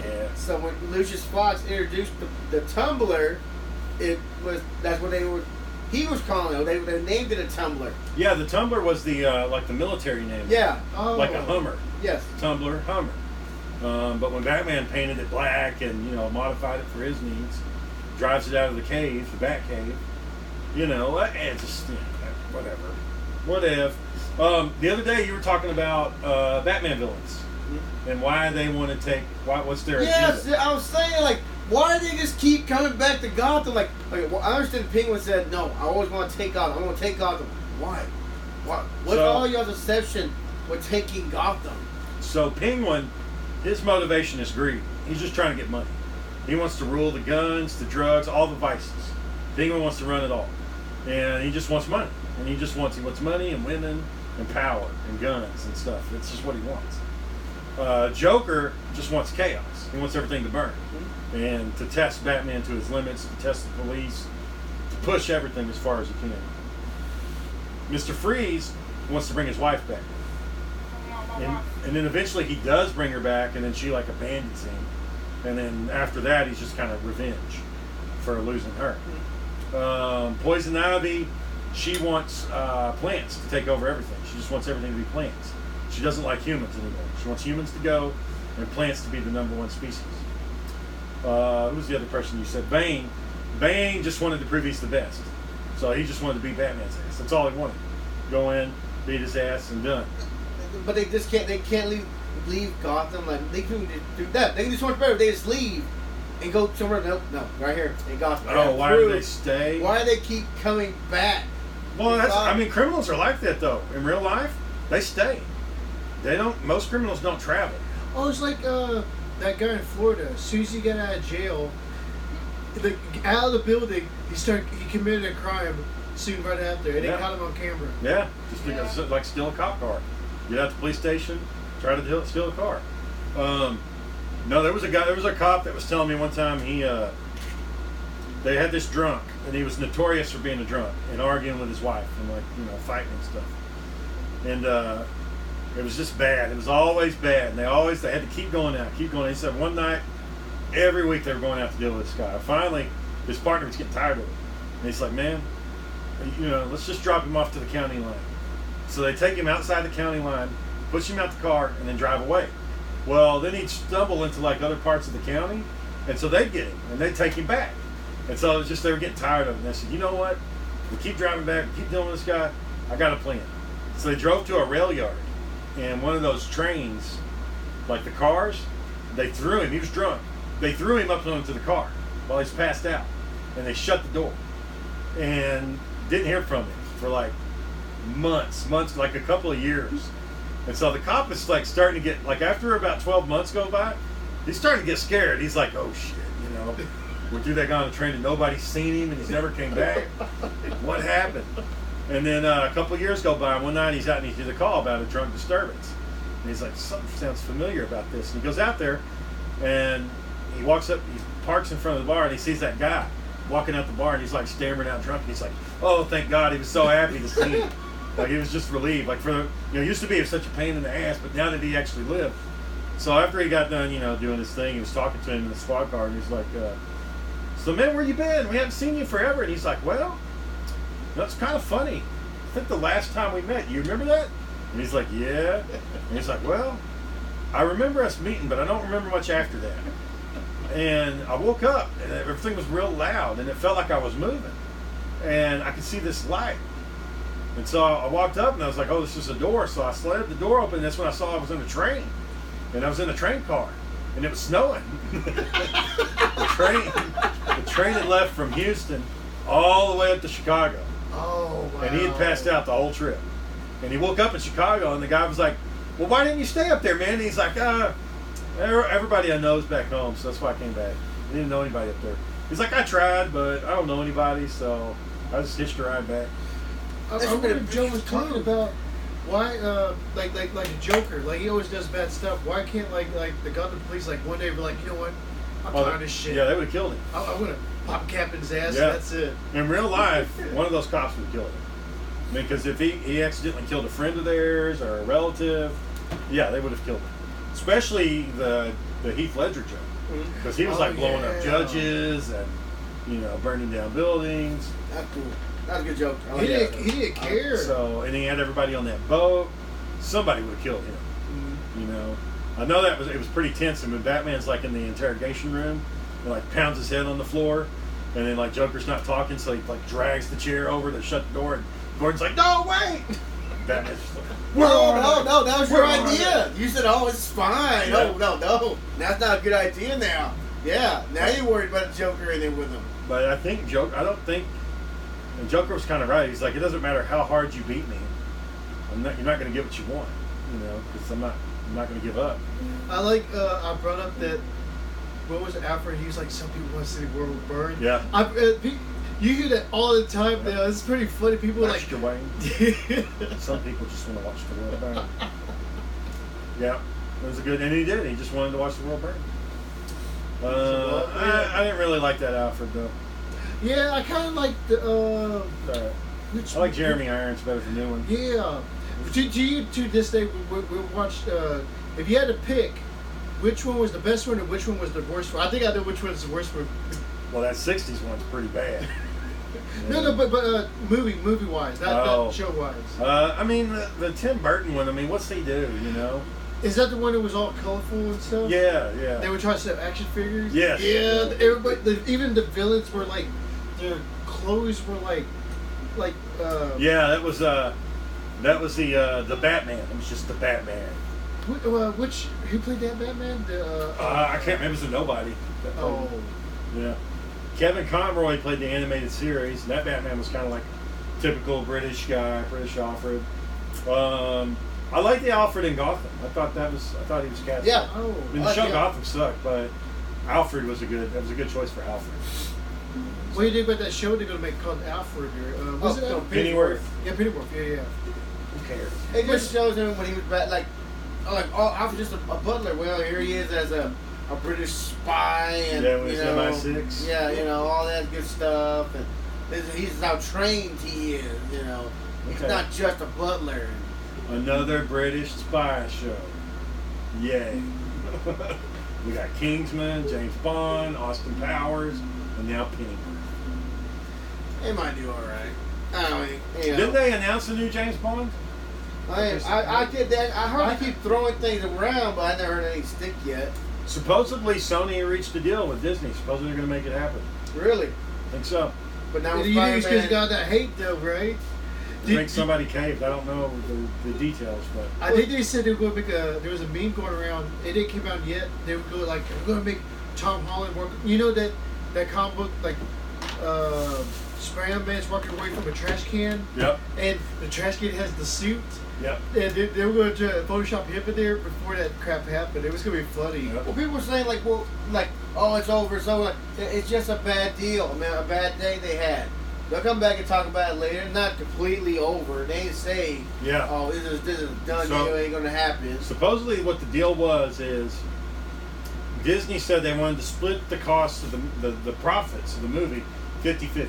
Yeah. So when Lucius Fox introduced the Tumbler, that's what he was calling it. They named it a Tumbler. Yeah, the Tumbler was the like the military name. Yeah. Oh. Like a Hummer. Yes. Tumbler, Hummer. But when Batman painted it black and modified it for his needs, drives it out of the cave, the Bat Cave. And just whatever. The other day you were talking about Batman villains and why they want to take what's their Yes, agenda. I was saying, like, why do they just keep coming back to Gotham? Like well, I understand the Penguin said, no, I always want to take Gotham. I want to take Gotham. Why? What's So- all y'all's deception with taking Gotham? So Penguin, his motivation is greed. He's just trying to get money. He wants to rule the guns, the drugs, all the vices. Penguin wants to run it all, and he just wants money. And he wants money and women and power and guns and stuff. It's just what he wants. Joker just wants chaos. He wants everything to burn, and to test Batman to his limits, to test the police, to push everything as far as he can. Mr. Freeze wants to bring his wife back. And then eventually he does bring her back, and then she like abandons him. And then after that, he's just kind of revenge for losing her. Poison Ivy, she wants plants to take over everything. She just wants everything to be plants. She doesn't like humans anymore. She wants humans to go and plants to be the #1 species. Who was the other person you said? Bane. Bane just wanted to prove he's the best. So he just wanted to beat Batman's ass. That's all he wanted. Go in, beat his ass, and done. But they just can't. They can't leave Gotham. Like they can do that. They can do so much better. They just leave and go somewhere. No, right here in Gotham. Oh, why do they stay? Why do they keep coming back? Well, criminals are like that though. In real life, they stay. They don't. Most criminals don't travel. Oh, it's like that guy in Florida. As soon as he got out of jail, out of the building, he committed a crime soon right after, and they caught him on camera. Yeah, just because like steal a cop car. Get out to the police station, try to steal a car. No, there was a cop that was telling me one time they had this drunk, and he was notorious for being a drunk and arguing with his wife and like fighting and stuff. And it was just bad. It was always bad. And they had to keep going out, keep going. He said one night, every week they were going out to deal with this guy. Finally, his partner was getting tired of it, and he's like, man, let's just drop him off to the county line. So they take him outside the county line, push him out the car, and then drive away. Well, then he'd stumble into like other parts of the county, and so they'd get him and they'd take him back. And so it was just they were getting tired of it. And they said, you know what? We keep driving back, we keep dealing with this guy. I got a plan. So they drove to a rail yard, and one of those trains, like the cars, they threw him. He was drunk. They threw him up onto the car while he's passed out, and they shut the door and didn't hear from him for like months, like a couple of years. And so the cop is like starting to get, like after about 12 months go by, he's starting to get scared. He's like, oh shit, we threw that guy on the train and nobody's seen him and he's never came back. What happened? And then a couple of years go by, and one night he's out and he gets a call about a drunk disturbance. And he's like, something sounds familiar about this. And he goes out there and he walks up, he parks in front of the bar, and he sees that guy walking out the bar, and he's like stammering out drunk. And he's like, oh, thank God. He was so happy to see him. Like he was just relieved. Like it used to be such a pain in the ass, but now that he actually lived. So after he got done, doing his thing, he was talking to him in the squad car, and he's like, so man, where you been? We haven't seen you forever. And he's like, well, that's kind of funny. I think the last time we met, you remember that? And he's like, yeah. And he's like, well, I remember us meeting, but I don't remember much after that. And I woke up, and everything was real loud, and it felt like I was moving. And I could see this light. And so I walked up, and I was like, oh, this is a door. So I slammed the door open, and that's when I saw I was in a train. And I was in a train car, and it was snowing. The train had left from Houston all the way up to Chicago. Oh, wow. And he had passed out the whole trip. And he woke up in Chicago, and the guy was like, well, why didn't you stay up there, man? And he's like, everybody I know is back home, so that's why I came back. I didn't know anybody up there. He's like, I tried, but I don't know anybody, so I just hitched a ride back. I remember Joe was talking about why, like the Joker, like he always does bad stuff. Why can't like the Gotham police like one day be like, you know what, I'm tired of this shit. Yeah, they would have killed him. I'm gonna pop Captain's ass. Yeah. And that's it. In real life, one of those cops would kill him. I mean, because if he accidentally killed a friend of theirs or a relative, yeah, they would have killed him. Especially the Heath Ledger Joker, because he was like blowing up judges and burning down buildings. That's cool. That's a good joke. He didn't care. And he had everybody on that boat. Somebody would have killed him. I know it was pretty tense. And when Batman's like in the interrogation room, and like pounds his head on the floor, and then like Joker's not talking, so he like drags the chair over to shut the door, and Gordon's like, "No, wait!" Batman's just like, No, that was your idea. You said, "Oh, it's fine." Yeah. No, that's not a good idea now. Yeah, now you're worried about the Joker in there with him. But I think and Joker was kind of right. He's like, it doesn't matter how hard you beat me, you're not going to get what you want, because I'm not going to give up. I brought up that, what was it, Alfred? He was like, some people want to see the world burn. Yeah. You hear that all the time now. It's pretty funny. People are like, Wayne. Some people just want to watch the world burn. Yeah, it was and he did. He just wanted to watch the world burn. I didn't really like that Alfred though. Yeah, I kind of like the. I like Jeremy Irons better than the new one. Yeah. To this day, we watched. If you had to pick, which one was the best one and which one was the worst one? I think I know which one is the worst one. Well, that '60s one's pretty bad. No, but movie wise, not show wise. I mean, the Tim Burton one. I mean, what's he do? Is that the one that was all colorful and stuff? Yeah. They were trying to set action figures. Yes. Yeah, everybody, even the villains were like, their clothes were like. Yeah, that was the Batman. It was just the Batman. Who played that Batman? I can't remember. It was a nobody. Oh. Yeah. Kevin Conroy played the animated series, and that Batman was kind of like typical British guy, British Alfred. I like the Alfred in Gotham. I thought he was cast. Yeah. Oh. I mean, the show Gotham sucked, but Alfred was a good choice for Alfred. What do you think about that show they're going to make called Alfred? Was it Alfred? Pennyworth. Yeah, Pennyworth. Yeah. Who cares? It just shows him when he was back, Alfred just a butler. Well, here he is as a a British spy, and Yeah, when you he's know, MI6. yeah, you know, all that good stuff, and he's how trained he is. You know, he's Okay. not just a butler. Another British spy show. Yay. We got Kingsman, James Bond, Austin Powers, and now Pennyworth. They might do all right. I mean, you know. Didn't they announce a new James Bond? I did that. I heard they keep throwing things around, but I never heard any stick yet. Supposedly Sony reached a deal with Disney. Supposedly they're going to make it happen. Really? I think so. But now You with think it's because Spider-Man, got that hate though, right? I think somebody caved. I don't know the details, but I think they said they were going to make there was a meme going around. It didn't come out yet. They were going like, we're going to make Tom Holland work. You know that comic book, like, Spider-Man's walking away from a trash can? yep, And the trash can has the suit. yep. And they were going to Photoshop him in there before that crap happened. It was going to be funny. Yep. well, people were saying like, oh, it's over. So like, it's just a bad deal. I mean, a bad day they had. They'll come back and talk about it later. Not completely over. They ain't say, Yeah. oh, this is a done So- deal. Ain't gonna happen. Supposedly what the deal was is Disney said they wanted to split the cost of the profits of the movie 50-50.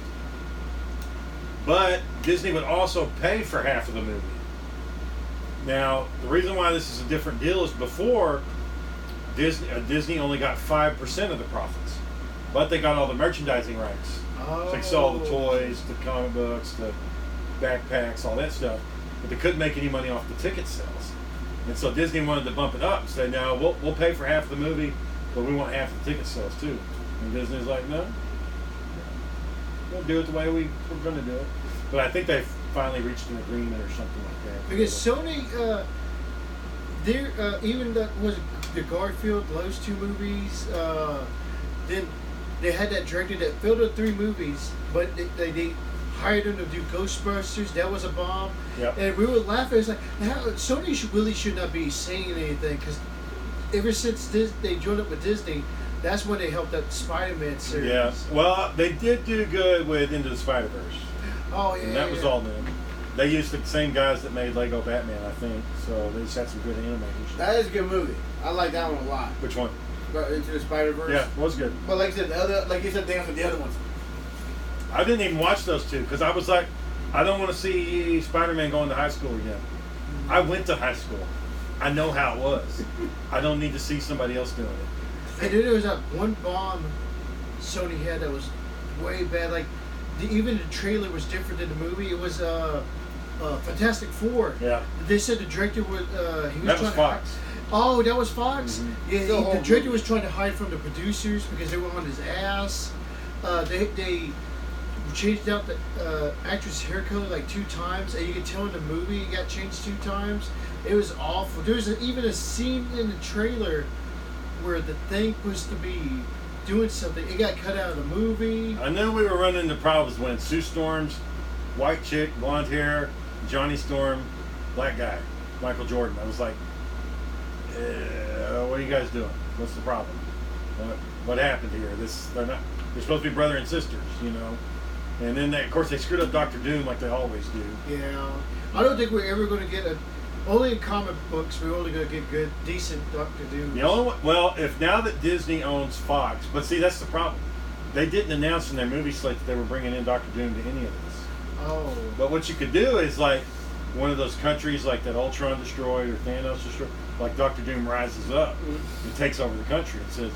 But Disney would also pay for half of the movie. Now, the reason why this is a different deal is before Disney only got 5% of the profits, but they got all the merchandising rights. Oh. So they sell the toys, the comic books, the backpacks, all that stuff, but they couldn't make any money off the ticket sales. And so Disney wanted to bump it up and say, no, we'll pay for half the movie, but we want half the ticket sales too. And Disney's like, no, we'll do it the way we're going to do it. But I think they've finally reached an agreement or something like that. Because Sony, even that was the Garfield, those two movies. Then they had that director that filmed the 3 movies, but they hired him to do Ghostbusters. That was a bomb. Yep. And we were laughing. It's like Sony really should not be saying anything because ever since they joined up with Disney, that's when they helped out the Spider-Man series. Yeah. Well, they did do good with Into the Spider-Verse. Oh yeah. And that was all them. They used the same guys that made Lego Batman, I think. So they just had some good animators. That is a good movie. I like that one a lot. Which one? Into the Spider-Verse. Yeah, it was good. But like I said, like you said, things with the other ones. I didn't even watch those two because I was like, I don't want to see Spider-Man going to high school again. I went to high school. I know how it was. I don't need to see somebody else doing it. And then there was that one bomb Sony had that was way bad. Like even the trailer was different than the movie. It was Fantastic Four. Yeah. They said the director was he was That trying was to Fox. Oh, that was Fox. Mhm. Yeah, The whole the director movie. was trying to hide from the producers because they were on his ass. They changed out the actress' hair color like 2 times, and you could tell in the movie it got changed 2 times. It was awful. There was even a scene in the trailer where the thing was to be doing something. It got cut out of the movie. I knew we were running into problems when Sue Storm's white chick, blonde hair, Johnny Storm, black guy, Michael Jordan. I was like, what are you guys doing? What's the problem? What happened here? They're supposed to be brother and sisters, you know. And then of course they screwed up Doctor Doom like they always do. Yeah, I don't think we're ever going to get only in comic books we're only going to get good, decent Doctor Doom. The only one, well, if now that Disney owns Fox, but see that's the problem. They didn't announce in their movie slate that they were bringing in Doctor Doom to any of this. Oh. But what you could do is like one of those countries like that Ultron destroyed or Thanos destroyed, like Doctor Doom rises up and takes over the country and says,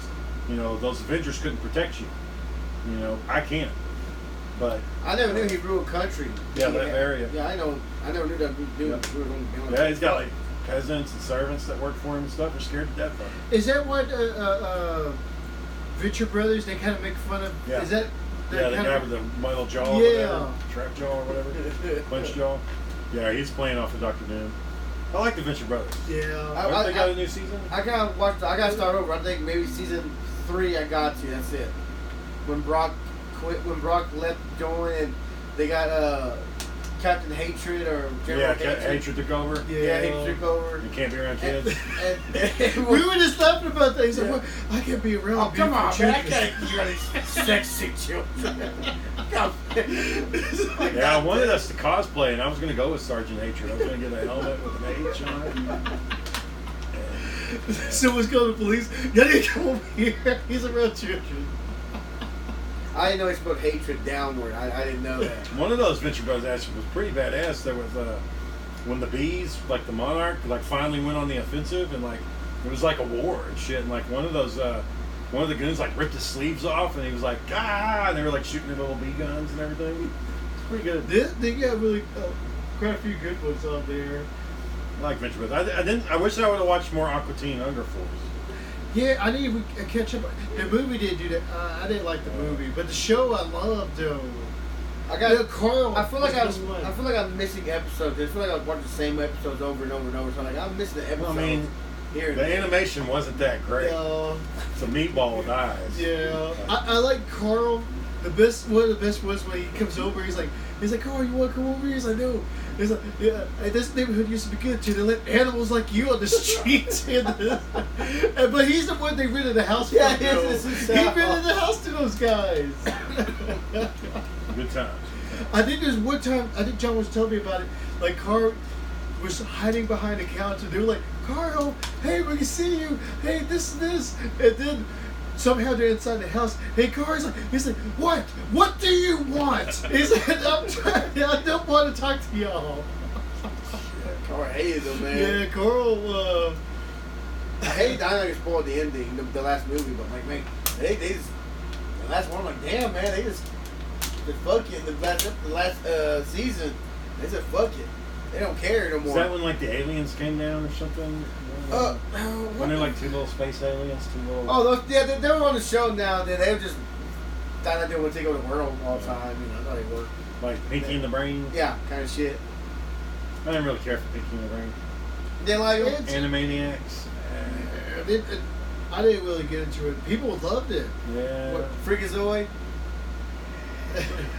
you know, those Avengers couldn't protect you. You know, I can't. But I never knew he ruled country. Yeah, that area. Yeah, I never knew that dude Yep. ruled on. yeah, he's got like peasants and servants that work for him and stuff. They're scared to death of him. Is that what Venture Brothers? They kind of make fun of. Yeah. Is that? Yeah, the kind guy of- with the metal jaw, or Yeah. whatever, trap jaw or whatever, punch jaw. Yeah, he's playing off of Doctor Doom. I like the Venture Brothers. Yeah. Aren't they got a new season? I kind of watched. I got to start over. I think maybe season 3. I got to. That's it. When Brock quit. When Brock left join, and they got Captain Hatred or General Hatred took over. Yeah, Hatred took over. You can't be around kids. And We were just laughing about things. Yeah. Like, I can't be around. oh, come on, beautiful man! I children. can't keep all these sexy children. Yeah, I wanted us to cosplay, and I was going to go with Sergeant Hatred. I was going to get a helmet with an H on it. Someone's calling the police. You need to come over here. He's a real children. I didn't know he spelled hatred downward. I didn't know that. One of those Venture Bros actually was pretty badass. There was when the bees, like the Monarch, like finally went on the offensive, and like it was like a war and shit. And like one of the goons like ripped his sleeves off, and he was like, ah, and they were like shooting their little bee guns and everything. It's pretty good. They got really quite a few good ones out there. I like Venture Bros. I didn't. I wish I would have watched more Aqua Teen Hunger Force. Yeah, I need to catch up. The movie did do that. I didn't like the movie, but the show I loved though. I got Carl. I feel like was I feel like I'm missing episodes. I feel like I watch the same episodes over and over and over. So like I'm missing the episodes. I mean, here and the there. animation wasn't that great. It's a meatball with eyes. Yeah, I like Carl. The best, one of the best was when he comes over. He's like, Carl, you want to come over here? He's like, no. He's like, yeah, this neighborhood used to be good too. They let animals like you on the streets. But he's the one they rented the house Yeah, from. he He rented the house to those guys. Good times. I think there's one time, I think John was telling me about it, like Carl was hiding behind the counter. They were like, Carl, hey, we can see you. Hey, this and this. And then somehow they're inside the house. Hey, Carl's like, he's like, what? What do you want? He's like, I don't want to talk to y'all. Carl hated them, man. Yeah, Carl, I hate I know you spoiled the ending, the last movie, but like, man, they just the last one, like, damn, man, they fuck it. The last season, they said fuck it. They don't care no more. Is that when like the aliens came down or something? When they're like two little space aliens, two little. Oh, those, yeah, they were on the show now. They were just thought that they would take over the world all the time. You know, that's how they work. Like Pinky and the Brain. Yeah, kind of shit. I didn't really care for Pinky and the Brain. They like them? Animaniacs. I didn't really get into it. People loved it. Yeah. What, Freakazoid?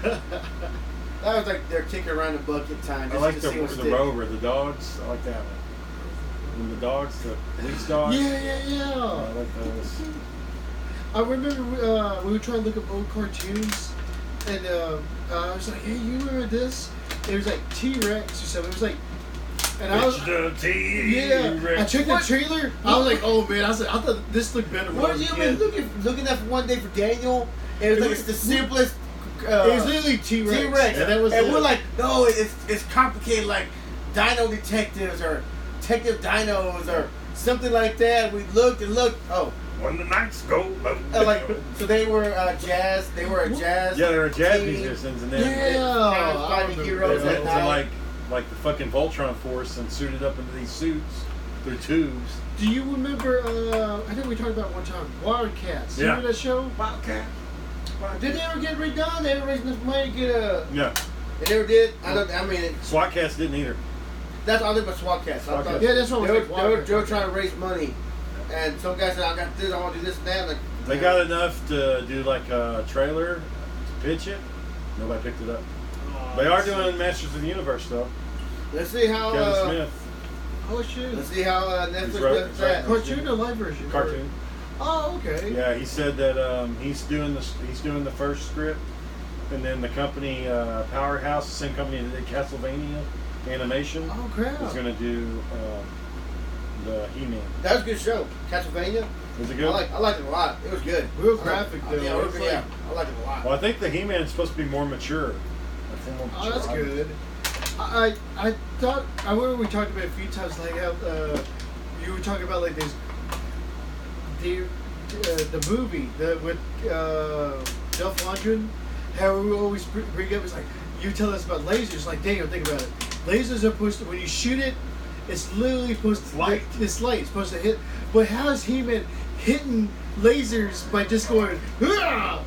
That was like their kick around the bucket time. I Just like to the see what stick. Rover, the dogs. I like that one. And the dogs, the police dogs. Yeah. I like those. I remember we were trying to look up old cartoons, and I was like, "Hey, you remember this?" It was like T-Rex or something. It was like, and I was, I checked the trailer. I was like, "Oh man!" I thought this looked better. When I What was have a you been kid. looking at for one day for Daniel? It was like it's the simplest. It was literally T-Rex. T-Rex, and that was and it. we're like, no, it's complicated, like Dino Detectives or Detective Dinos or something like that. We looked and looked. Oh, When the nights go low. like so they were jazz. They were a jazz. Yeah, they were jazz team. musicians, and then Yeah. I fighting remember heroes they that. at went to night. like the fucking Voltron Force and suited up into these suits through tubes. Do you remember? I think we talked about it one time. Wildcats. Yeah. Remember that show? Wildcat. Did they ever get redone? They ever raised enough money to get a? Yeah. They never did. I mean, SWAT cats didn't either. that's all they but SWAT cats. I SWAT thought cats. Yeah, that's what they were, was they were trying to raise money, and some guy said, "I got this. I want to do this and that." Like, They got enough to do like a trailer to pitch it. Nobody picked it up. They are doing Masters of the Universe though. Let's see how. Kevin Smith, Oh shit. Let's see how Netflix He's right- does that. Cartoon or live version? cartoon. Oh, okay. Yeah, he said that he's doing the first script, and then the company Powerhouse, the same company that did Castlevania animation, Oh crap. is going to do the He-Man. That was a good show. Castlevania. Is it I good? liked it a lot. It was good. Real graphic though. Yeah, It's like- yeah, I liked it a lot. Well, I think the He-Man is supposed to be more mature. Like, more Oh, that's mature. good. I thought I remember we talked about it a few times, like how you were talking about like this the movie with Dolph Lundgren. How we always bring up is like you tell us about lasers. Like Daniel, think about it. Lasers are supposed to when you shoot it, it's literally supposed to light. It's light. It's supposed to hit. But how is He-Man hitting lasers by just going "Ah!"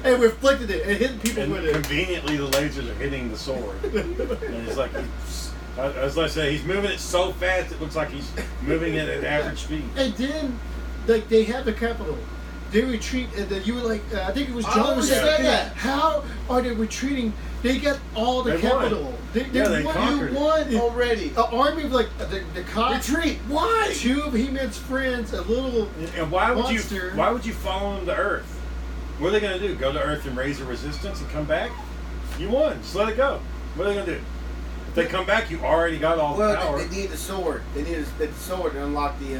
and reflecting it and hitting people And with it? conveniently, the lasers are hitting the sword. And it's like, as I say, he's moving it so fast it looks like he's moving it at average speed. And then, like, they have the Capitol. They retreat, and then you were like, I think it was I John always was said saying, that. how are they retreating? They got all the They won. Capitol. They They won. conquered You it. won. Already. An army of, like, the cops. Retreat. Why? Two of He-Man's friends, a little And why would monster. you follow him to Earth? What are they going to do? Go to Earth and raise the resistance and come back? You won. Just let it go. What are they going to do? If they come back, you already got all the Well, power. they need the sword. They need the sword to unlock the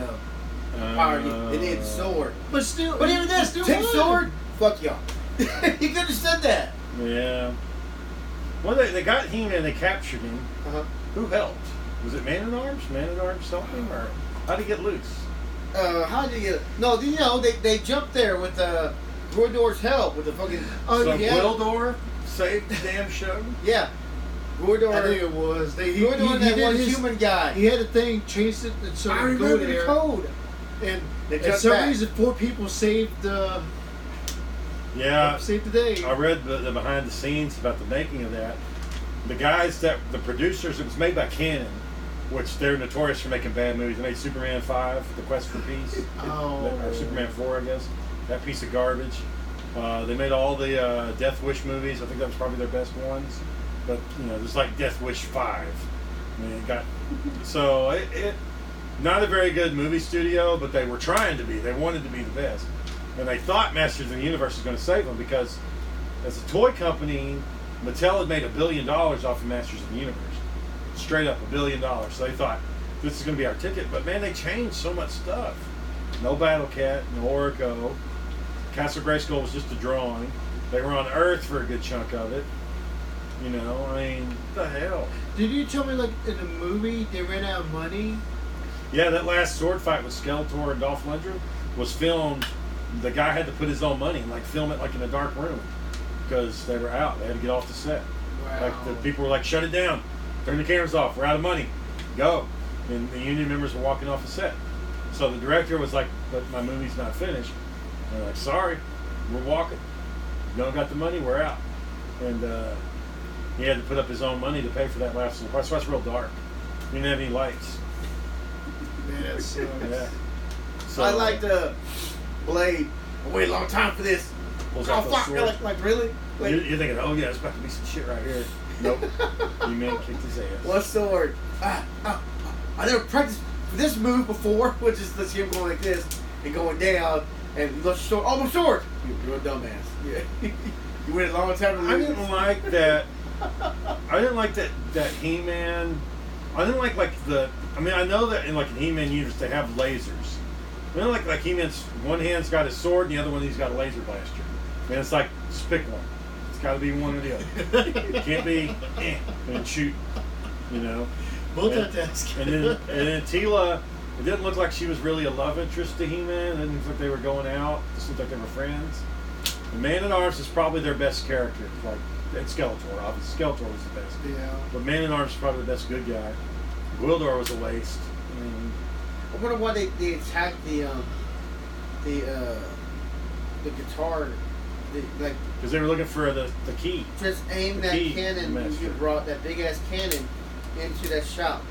power. They need the sword. But still, But even this, still take won. sword. Fuck y'all. You could have said that. Yeah. Well, they got He-Man. They captured him. Uh-huh. Who helped? Was it Man-at-Arms? Man-at-Arms something? Or how did he get loose? How did you get? No, you know they jumped there with Gordor's help with the fucking. Oh, So yeah. Gwildor saved the damn show? Yeah, Gordor. I think it was. He Gordor, that did one his, human guy. He had a thing, chased it, and so I he go remember there. the code. And They for jumped some back. reason, 4 people saved Yeah. saved the day. I read the behind the scenes about the making of that. The guys the producers, it was made by Canon, which they're notorious for making bad movies. They made Superman 5, The Quest for Peace, or Superman 4, I guess. That piece of garbage. They made all the Death Wish movies. I think that was probably their best ones. But, you know, there's like Death Wish 5. I mean, it got... So, it not a very good movie studio, but they were trying to be. They wanted to be the best. And they thought Masters of the Universe was going to save them because, as a toy company, Mattel had made $1 billion off of Masters of the Universe. Straight up $1 billion. So they thought, this is going to be our ticket. But man, they changed so much stuff. No Battle Cat, no Orko. Castle Grayskull was just a drawing. They were on Earth for a good chunk of it. You know, I mean, what the hell? Did you tell me, like, in the movie, they ran out of money? Yeah, that last sword fight with Skeletor and Dolph Lundgren was filmed. The guy had to put his own money, like film it like in a dark room, because they were out. They had to get off the set. Wow. Like the people were like, "Shut it down, turn the cameras off. We're out of money, go." And the union members were walking off the set. So the director was like, "But my movie's not finished." And they're like, "Sorry, we're walking. You don't got the money, we're out." And he had to put up his own money to pay for that last. That's why it's real dark. He didn't have any lights. Man, that sucks. Yeah. So I like the Blade. I waited a long time for this. pulls Oh out those fuck! swords. Like really? Like, You're thinking, oh yeah, there's about to be some shit right here. Nope. You man kicked his ass. what sword? I never practiced this move before, which is just him going like this and going down and the sword. Oh, my sword! You're a dumbass. Yeah. You waited a long time to I lose. didn't like that. I didn't like that He-Man. I didn't like the. I mean, I know that in like an He-Man universe they have lasers. I mean, like He-Man's one hand's got his sword, and the other one he's got a laser blaster. I mean, it's like just pick one. It's got to be one or the other. It can't be and shoot. You know. Multitasking. And then Teela, it didn't look like she was really a love interest to He-Man. It didn't look like they were going out. It just looked like they were friends. The Man-at-Arms is probably their best character. Like, and Skeletor, obviously. Skeletor was the best. Yeah. But Man-at-Arms is probably the best good guy. Gwildor was a waste. I mean, I wonder why they attacked the guitar. Like because they were looking for the key. just aim The that key, cannon. the You master. brought that big ass cannon into that shop.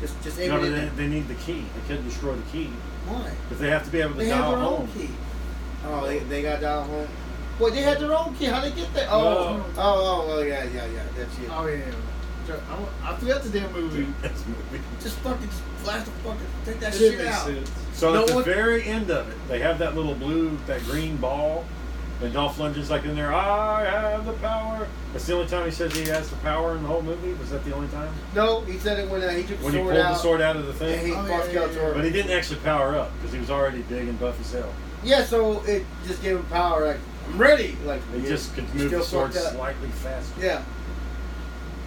Just aim No, it but in there. they need the key. They couldn't destroy the key. Why? But they have to be able to They have dial their home. own key. Oh, they got dial home. Well, they had their own key. How they get that? Oh, No. oh, yeah. That's it. Oh, yeah. I forgot the damn movie. That's movie. Just fucking flash the fucking take that It shit didn't make out. sense. So No at the one- very end of it, they have that little that green ball, and Dolph Lundgren's like in there, I have the power. That's the only time he says he has the power in the whole movie? Was that the only time? No, he said it when he took the When he sword pulled out. the sword out of the And he thing? Oh, fought yeah. Skeletor. But he didn't actually power up, because he was already big and buff as hell. Yeah, so it just gave him power. Like I'm ready. Like He yeah, just could he's move the still sword fucked up. slightly faster. Yeah,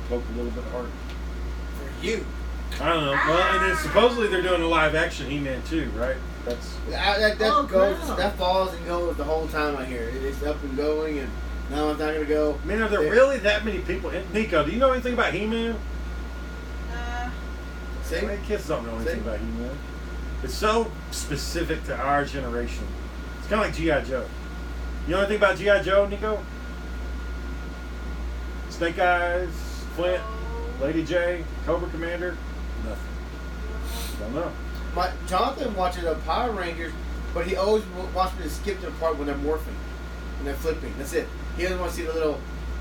Poke a little bit harder. for you. I don't know. Well, and then supposedly they're doing a live action He-Man too, right? That's That Oh, goes. crap. That falls and goes the whole time. I hear it. It's up and going, and now it's not gonna go. I mean, are there Yeah. really that many people? Nico, do you know anything about He-Man? See? How many kids don't know anything See? about He-Man? It's so specific to our generation. It's kind of like G.I. Joe. You know anything about G.I. Joe, Nico? Snake Eyes, Flint, Lady J, Cobra Commander? Nothing. Don't know. My Jonathan watches the Power Rangers, but he always wants me to skip to the part when they're morphing, when they're flipping. That's it. He doesn't want to see the little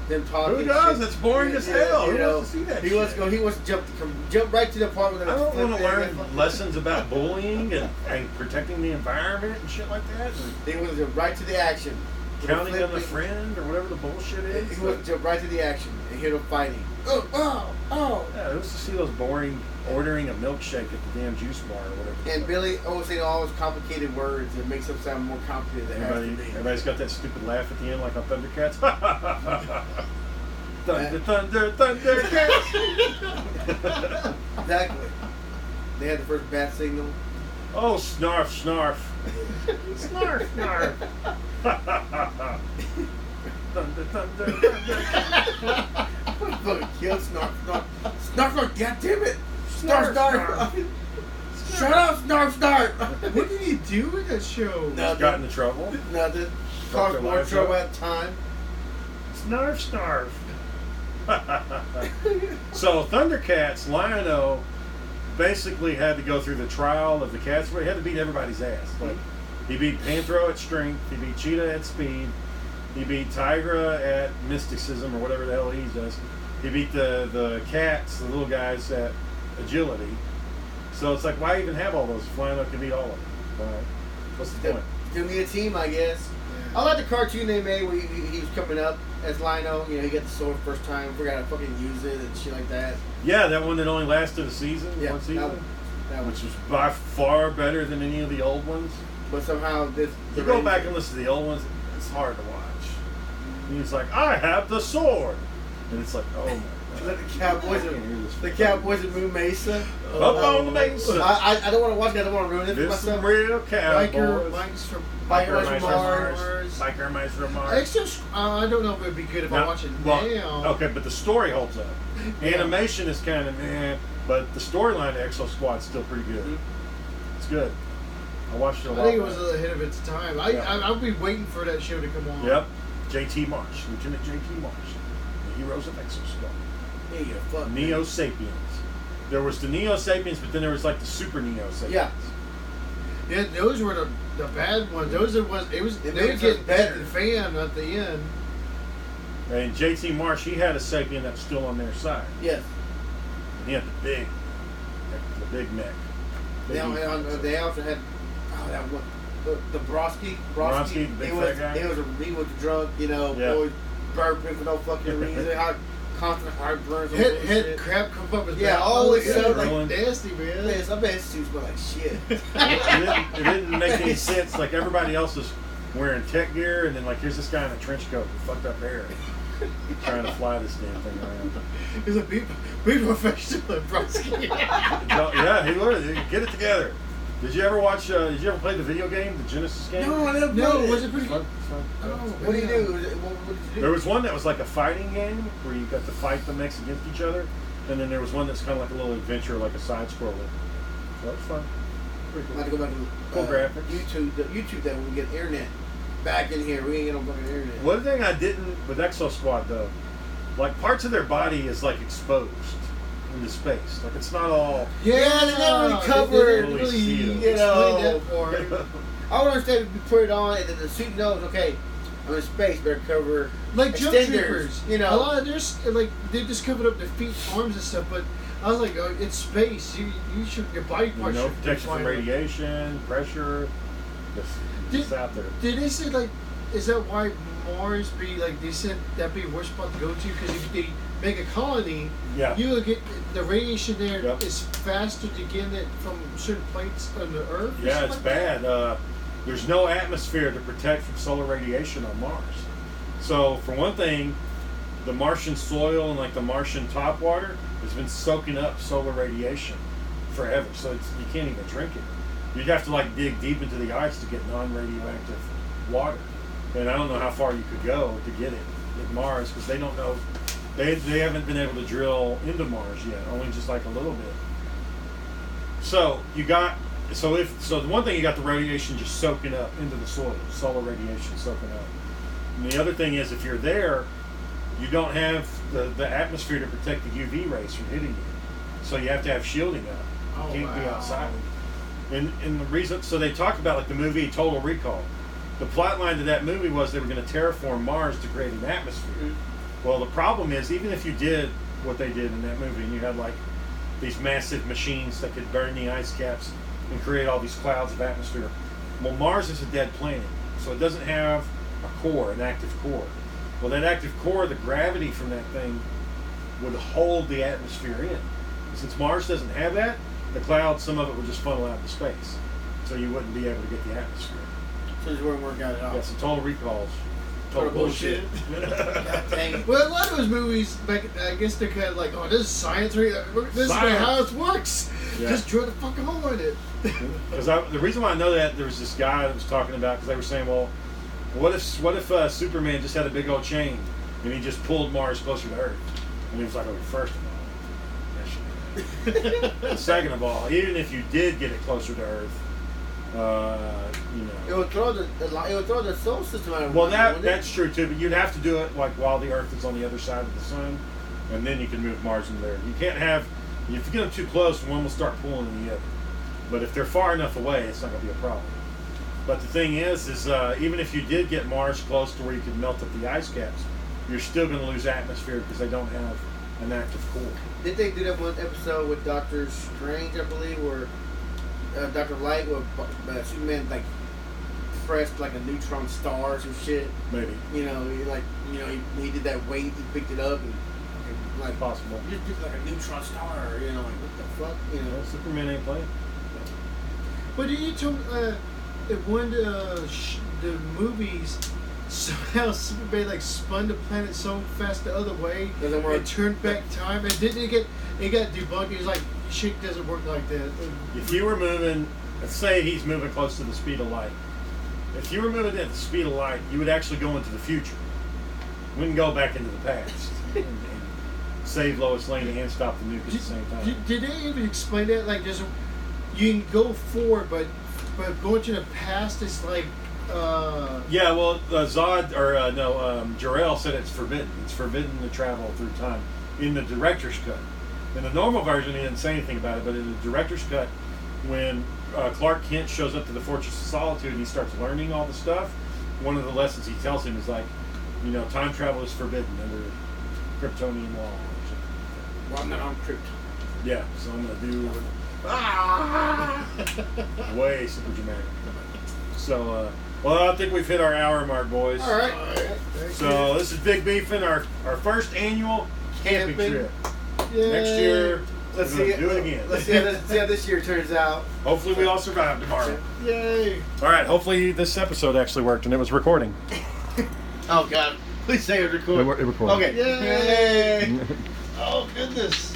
them talking. Who does? shit. It's boring as hell. Who wants to see that He wants to shit? go. He wants to jump right to the part where I they're don't want to flipping. learn lessons about bullying and protecting the environment and shit like that. And He wants to jump right to the action. counting on a Flipping. friend or whatever the bullshit is. He wants to jump right to the action and hear them fighting. Oh, oh, oh. Yeah, who lives to see those boring ordering a milkshake at the damn juice bar or whatever. And Billy always saying all those complicated words. It makes them sound more complicated than it has to be. Everybody's got that stupid laugh at the end, like on Thundercats. Thunder, thunder, Thundercats. Exactly. They had the first bat signal. Oh, snarf, snarf. Snarf, snarf. Thunder, thunder, thunder. Fucking kill Snarf, Snarf. Snarf, Snarf, goddammit! Snarf, Snarf! Shut up, Snarf, Snarf! What did he do with that show? Got into trouble. Nothing. Fucked Caused their more lives trouble up. at the time. Snarf, snarf. So Thundercats, Lion-O basically had to go through the trial of the cats where he had to beat everybody's ass. Like he beat Panthro at strength, he beat Cheetah at speed, he beat Tigra at mysticism or whatever the hell he does. He beat the cats, the little guys at agility. So it's like, why even have all those if Lion-O can beat all of them? Right? What's the point? Give me a team, I guess. I like the cartoon they made where he was coming up as Lion-O. You know, he got the sword first time, forgot to fucking use it and shit like that. Yeah, that one that only lasted a season, Yeah, one season, that one. which was by far better than any of the old ones. But somehow this. You go back and listen to the old ones, it's hard to watch. And he's like, I have the sword. And it's like, oh my God. The Cowboys of Moon Mesa. Up on the Mesa. I don't want to watch it. I don't want to ruin it for There's some myself. real Biker cowboys. Mike's from Biker Mars. Mike's from Biker Mice from I Mars. still, I don't know if it'd be good if I watch it now. Okay, but the story holds up. Animation is kind of meh, but the storyline of Exo Squad's still pretty good. Mm-hmm. It's good. I watched it a I lot. think it was ahead of its time. I'll be waiting for that show to come on. Yep. J.T. Marsh, Lieutenant J.T. Marsh, the heroes of Exo Squad. Yeah, you fuck. Neo Sapiens. There was the Neo Sapiens, but then there was like the Super Neo Sapiens. Yeah. Yeah, those were the bad ones. Those are ones. It was It they makes were us getting better. the fan at the end. And J.T. Marsh, he had a Sapien that was still on their side. Yes. And he had the big neck. They also had that one. The Broski. Broski, the big fat guy. He was a drunk, you know, Yeah. always burping for no fucking reason. How constant heartburns. and Head bullshit. crap come up his Yeah, mouth. always Yeah, sound like- nasty, man. Yes, I bet his suit smelled like shit. It didn't make any sense. Like everybody else is wearing tech gear, and then like here's this guy in a trench coat with fucked up hair, trying to fly this damn thing around. He's a big professional at Broski. Yeah, he was. Get it together. Did you ever watch? Did you ever play the video game, the Genesis game? No, I never No, played was it. it pretty It's fun. good? It's fun. Oh, What do you do? What did you do? There was one that was like a fighting game where you got to fight the mechs against each other, and then there was one that's kind of like a little adventure, like a side scroller. So that was fun. Pretty I cool. have to go back and Cool graphics. YouTube that when we get internet back in here. We ain't get no fucking internet. One thing I didn't with Exo Squad though, like parts of their body is like exposed into space. Like it's not all. Yeah, they never really covered. didn't really see it. You know, Explain that for him. I would understand if you put it on and then the suit knows, okay, I'm in space, better cover Like Jump extenders, Troopers, you know. a lot of there's like they just covered up their feet, arms, and stuff. But I was like, oh, it's space. You should your body parts. No should be protection from fine. radiation, pressure. Just out there. Did they say like, is that why Mars be like? They said that'd be a worse spot to go to because if they make a colony, Yeah. you will get the radiation there is Yep. faster to get it from certain plates on the Earth. or Yeah, something it's like that? bad. There's no atmosphere to protect from solar radiation on Mars. So, for one thing, the Martian soil and like the Martian top water has been soaking up solar radiation forever. So you can't even drink it. You'd have to like dig deep into the ice to get non-radioactive water. And I don't know how far you could go to get it at Mars because they don't know. They haven't been able to drill into Mars yet. Only just like a little bit. So the one thing you got the radiation just soaking up into the soil, solar radiation soaking up. And the other thing is if you're there, you don't have the atmosphere to protect the UV rays from hitting you. So you have to have shielding up. Oh, You can't be wow. outside. And the reason, so they talked about like the movie Total Recall. The plot line to that movie was they were going to terraform Mars to create an atmosphere. Well, the problem is even if you did what they did in that movie and you had like these massive machines that could burn the ice caps and create all these clouds of atmosphere, well, Mars is a dead planet, so it doesn't have a core, an active core. Well, that active core, the gravity from that thing would hold the atmosphere in. Since Mars doesn't have that, the clouds, some of it would just funnel out into space, so you wouldn't be able to get the atmosphere. So it wouldn't work out at all. Yeah, so total recalls. Total bullshit. God dang it. Well, a lot of those movies, back, I guess they're kind of like, oh, this is science. This is how it works. Yeah. Just drill the fucking hole in it. Because the reason why I know that, there was this guy that was talking about, because they were saying, well, what if Superman just had a big old chain and he just pulled Mars closer to Earth? And he was like, okay, first of all, that shit. And second of all, even if you did get it closer to Earth, you know. It would throw the solar system out of Well, whack, wouldn't it? that's true too, but you'd have to do it like while the Earth is on the other side of the sun, and then you can move Mars in there. You can't have, if you get them too close, one will start pulling the other. But if they're far enough away, it's not going to be a problem. But the thing is even if you did get Mars close to where you could melt up the ice caps, you're still going to lose atmosphere because they don't have an active core. Did they do that one episode with Doctor Strange, I believe, where Dr. Light, where Superman like pressed like a neutron star or some shit? Maybe. You know, he did that weight, he picked it up and like Possible. just like a neutron star. You know, like what the fuck? You know, Well, Superman ain't playing. But you told that one the movies somehow Superman like spun the planet so fast the other way Doesn't work. and turned back time, and didn't it got debunked? It's like shit doesn't work like that. If you were moving, let's say he's moving close to the speed of light. If you were moving at the speed of light, you would actually go into the future. Wouldn't go back into the past and save Lois Lane and stop the nuke at the same time. Did they even explain that? Like, you can go forward, but going to the past is like. Yeah, well, Jor-El said it's forbidden. It's forbidden to travel through time in the director's cut. In the normal version, he didn't say anything about it, but in the director's cut, when Clark Kent shows up to the Fortress of Solitude and he starts learning all the stuff, one of the lessons he tells him is like, time travel is forbidden under Kryptonian law. Or something. well, I'm not on Krypton. Yeah, so I'm gonna do way super dramatic. So, well, I think we've hit our hour mark, boys. All right. So this is Big Beefin', our first annual camping trip. Yay. Next year, Let's we're see. gonna do it again. Let's see how this year turns out. Hopefully, we all survive tomorrow. Yay! All right. Hopefully, this episode actually worked and it was recording. Oh God! Please say it recorded. It recorded. Okay. Yay! Oh goodness!